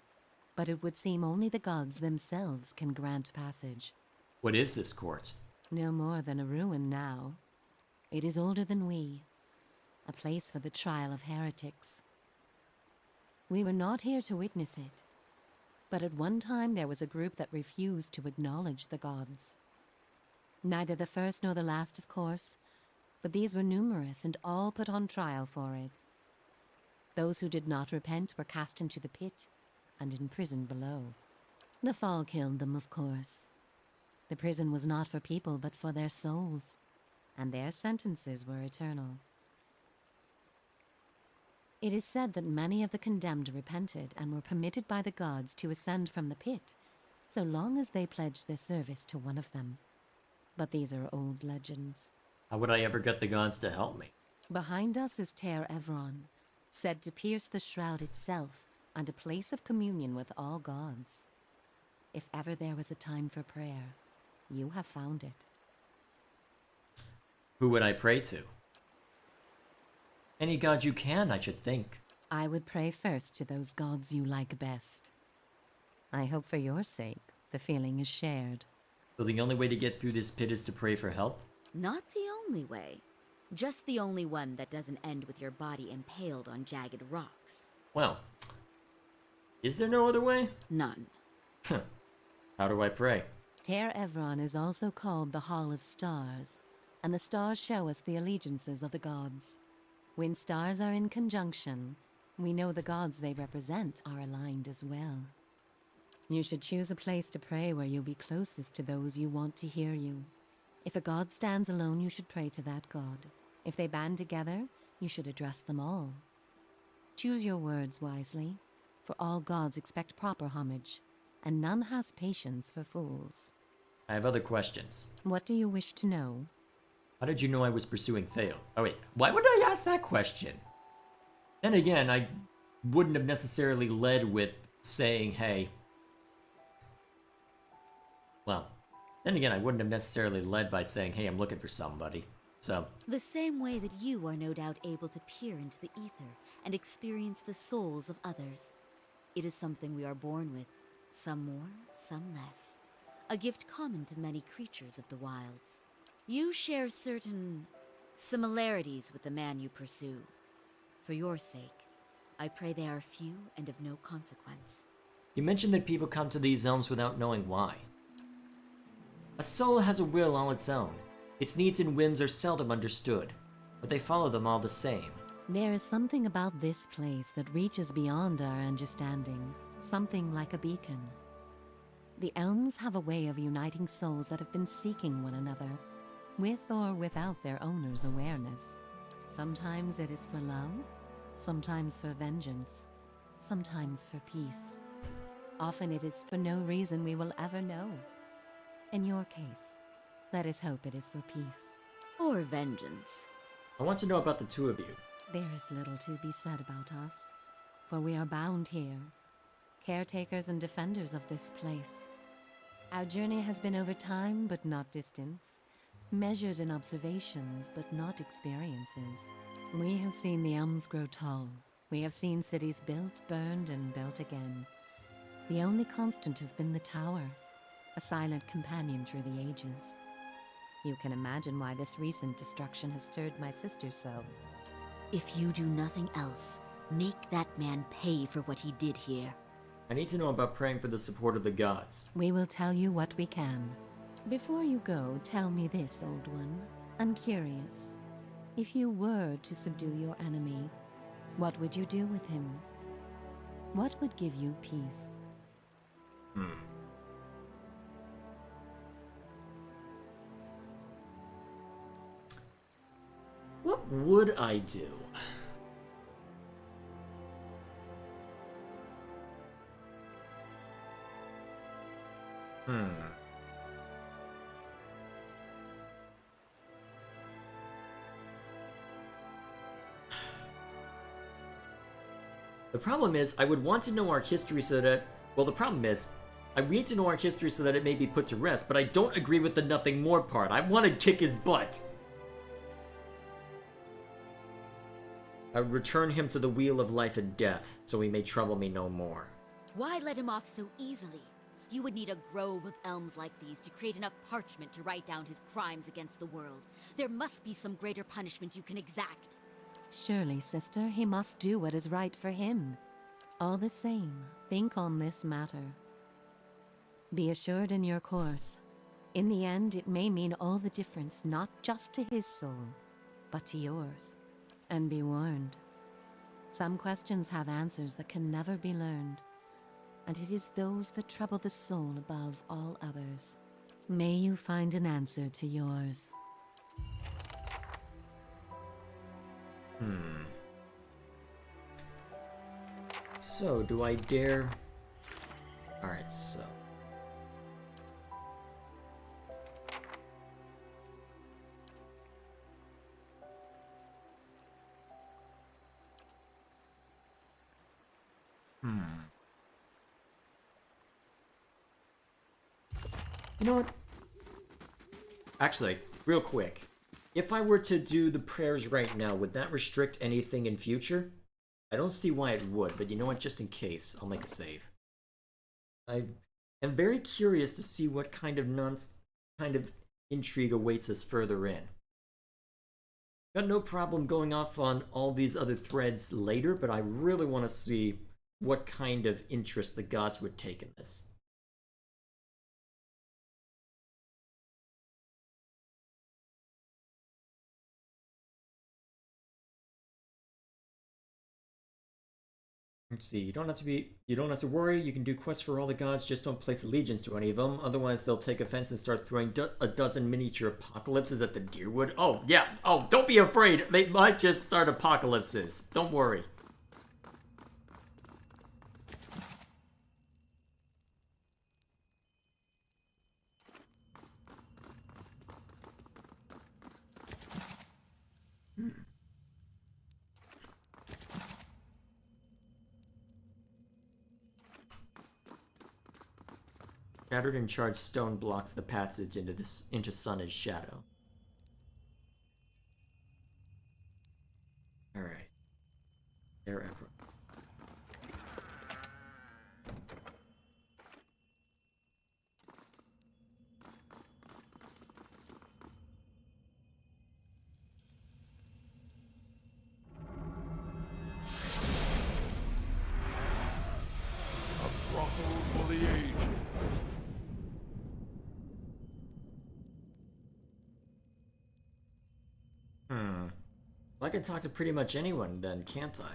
but it would seem only the gods themselves can grant passage. What is this court? No more than a ruin now. It is older than we, a place for the trial of heretics. We were not here to witness it, but at one time there was a group that refused to acknowledge the gods. Neither the first nor the last, of course, but these were numerous and all put on trial for it. Those who did not repent were cast into the pit and imprisoned below. The fall killed them, of course. The prison was not for people but for their souls, and their sentences were eternal. It is said that many of the condemned repented and were permitted by the gods to ascend from the pit, so long as they pledged their service to one of them. But these are old legends. How would I ever get the gods to help me? Behind us is Ter Evron, said to pierce the shroud itself and a place of communion with all gods. If ever there was a time for prayer, you have found it. Who would I pray to? Any god you can, I should think. I would pray first to those gods you like best. I hope for your sake the feeling is shared. So the only way to get through this pit is to pray for help? Not the only way. Just the only one that doesn't end with your body impaled on jagged rocks. Well, is there no other way? None. How do I pray? Ter Evron is also called the Hall of Stars, and the stars show us the allegiances of the gods. When stars are in conjunction, we know the gods they represent are aligned as well. You should choose a place to pray where you'll be closest to those you want to hear you. If a god stands alone, you should pray to that god. If they band together, you should address them all. Choose your words wisely, for all gods expect proper homage, and none has patience for fools. I have other questions. What do you wish to know? How did you know I was pursuing Theo? Oh wait, why would I ask that question? Then again, I wouldn't have necessarily led with saying, hey... Well, then again, I wouldn't have necessarily led by saying, hey, I'm looking for somebody. So... The same way that you are no doubt able to peer into the ether and experience the souls of others. It is something we are born with, some more, some less. A gift common to many creatures of the wilds. You share certain similarities with the man you pursue. For your sake, I pray they are few and of no consequence. You mentioned that people come to these elms without knowing why. A soul has a will all its own. Its needs and whims are seldom understood, but they follow them all the same. There is something about this place that reaches beyond our understanding, something like a beacon. The elms have a way of uniting souls that have been seeking one another, with or without their owner's awareness. Sometimes it is for love, sometimes for vengeance, sometimes for peace. Often it is for no reason we will ever know. In your case, let us hope it is for peace. Or vengeance. I want to know about the two of you. There is little to be said about us, for we are bound here, caretakers and defenders of this place. Our journey has been over time, but not distance, measured in observations, but not experiences. We have seen the elms grow tall. We have seen cities built, burned, and built again. The only constant has been the tower, a silent companion through the ages. You can imagine why this recent destruction has stirred my sister so. If you do nothing else, make that man pay for what he did here. I need to know about praying for the support of the gods. We will tell you what we can. Before you go, tell me this, old one. I'm curious. If you were to subdue your enemy, what would you do with him? What would give you peace? What would I do? The problem is, I would want to know our history so that... Well, the problem is, I need to know our history so that it may be put to rest, but I don't agree with the nothing more part. I want to kick his butt. I would return him to the wheel of life and death, so he may trouble me no more. Why let him off so easily? You would need a grove of elms like these to create enough parchment to write down his crimes against the world. There must be some greater punishment you can exact. Surely, sister, he must do what is right for him. All the same, think on this matter. Be assured in your course. In the end, it may mean all the difference, not just to his soul, but to yours. And be warned. Some questions have answers that can never be learned, and it is those that trouble the soul above all others. May you find an answer to yours. So, do I dare... Alright, so... You know what? Actually, real quick. If I were to do the prayers right now, would that restrict anything in future? I don't see why it would, but you know what? Just in case, I'll make a save. I am very curious to see what kind of intrigue awaits us further in. Got no problem going off on all these other threads later, but I really want to see what kind of interest the gods would take in this. Let's see, you don't have to worry, you can do quests for all the gods, just don't place allegiance to any of them, otherwise they'll take offense and start throwing a dozen miniature apocalypses at the Deerwood. Oh, yeah, oh, don't be afraid, they might just start apocalypses, don't worry. Shattered and charred stone blocks the passage into sun and shadow. Alright. There, Ephraim. A brothel for the aged. I can talk to pretty much anyone then, can't I?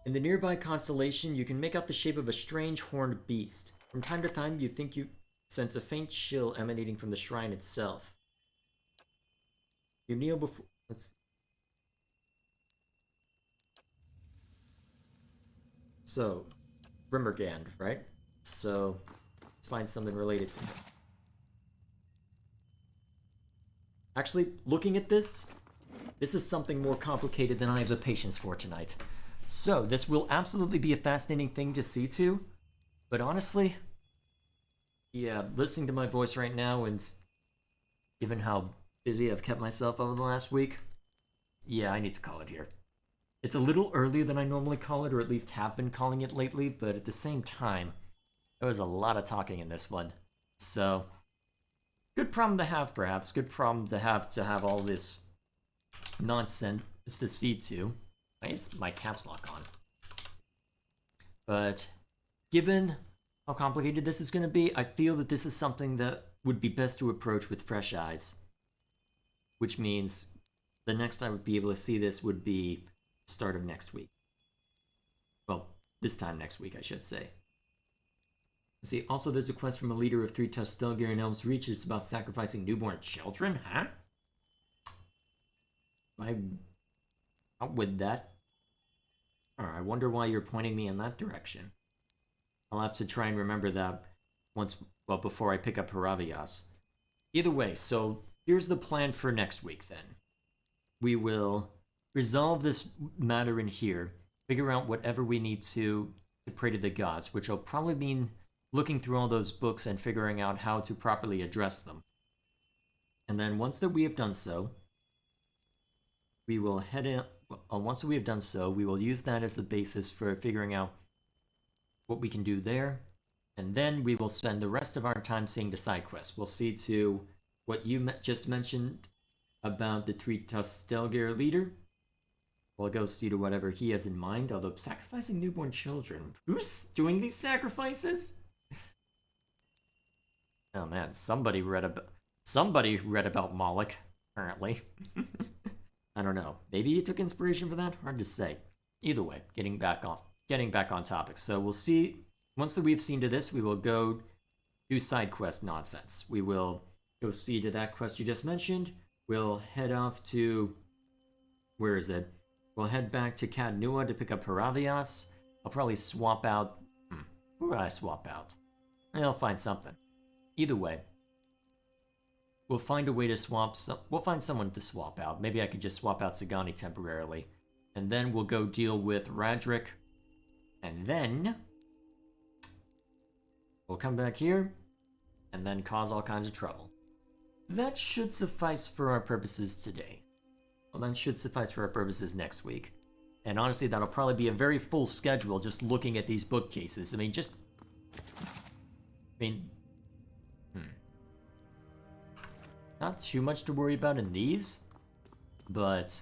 In the nearby constellation, you can make out the shape of a strange horned beast. From time to time, you think you sense a faint chill emanating from the shrine itself. You kneel before... Let's see. So, Brimmergand, right? So, let's find something related to him. Actually, looking at this is something more complicated than I have the patience for tonight. So, this will absolutely be a fascinating thing to see too, but honestly, yeah, listening to my voice right now and given how busy I've kept myself over the last week, yeah, I need to call it here. It's a little earlier than I normally call it, or at least have been calling it lately, but at the same time, there was a lot of talking in this one. So, good problem to have, perhaps. Good problem to have all this nonsense to see to. Why is my caps lock on? But, given how complicated this is going to be, I feel that this is something that would be best to approach with fresh eyes. Which means the next I would be able to see this would be start of next week. Well, this time next week, I should say. Let's see, also there's a quest from a leader of 3 Tustelgir in Elms Reach. It's about sacrificing newborn children, huh? How would that? I wonder why you're pointing me in that direction. I'll have to try and remember that before I pick up Haravias. Either way, so here's the plan for next week then. We will resolve this matter in here, figure out whatever we need to pray to the gods, which will probably mean looking through all those books and figuring out how to properly address them. And then once that we have done so, we will head in. Once we have done so, we will use that as the basis for figuring out what we can do there, and then we will spend the rest of our time seeing the side quests. We'll see to what you just mentioned about the 3 Tustelgir leader. We'll go see to whatever he has in mind, although sacrificing newborn children. Who's doing these sacrifices? Oh man, somebody read about Moloch, apparently. I don't know. Maybe he took inspiration for that? Hard to say. Either way, getting back on topic. So we'll see, once that we've seen to this, we will go do side quest nonsense. We will go see to that quest you just mentioned. We'll head off to, where is it? We'll head back to Cadnua to pick up Haravias. I'll probably swap out, who would I swap out? I'll find something. Either way, we'll find a way to we'll find someone to swap out. Maybe I could just swap out Sagani temporarily. And then we'll go deal with Radric. And then we'll come back here and then cause all kinds of trouble. That should suffice for our purposes today. Well, that should suffice for our purposes next week. And honestly, that'll probably be a very full schedule just looking at these bookcases. Not too much to worry about in these, but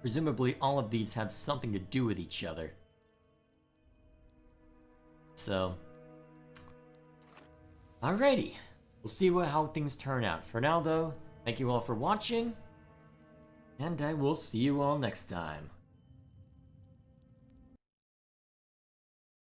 presumably all of these have something to do with each other. So, alrighty. We'll see how things turn out. For now, though, thank you all for watching, and I will see you all next time.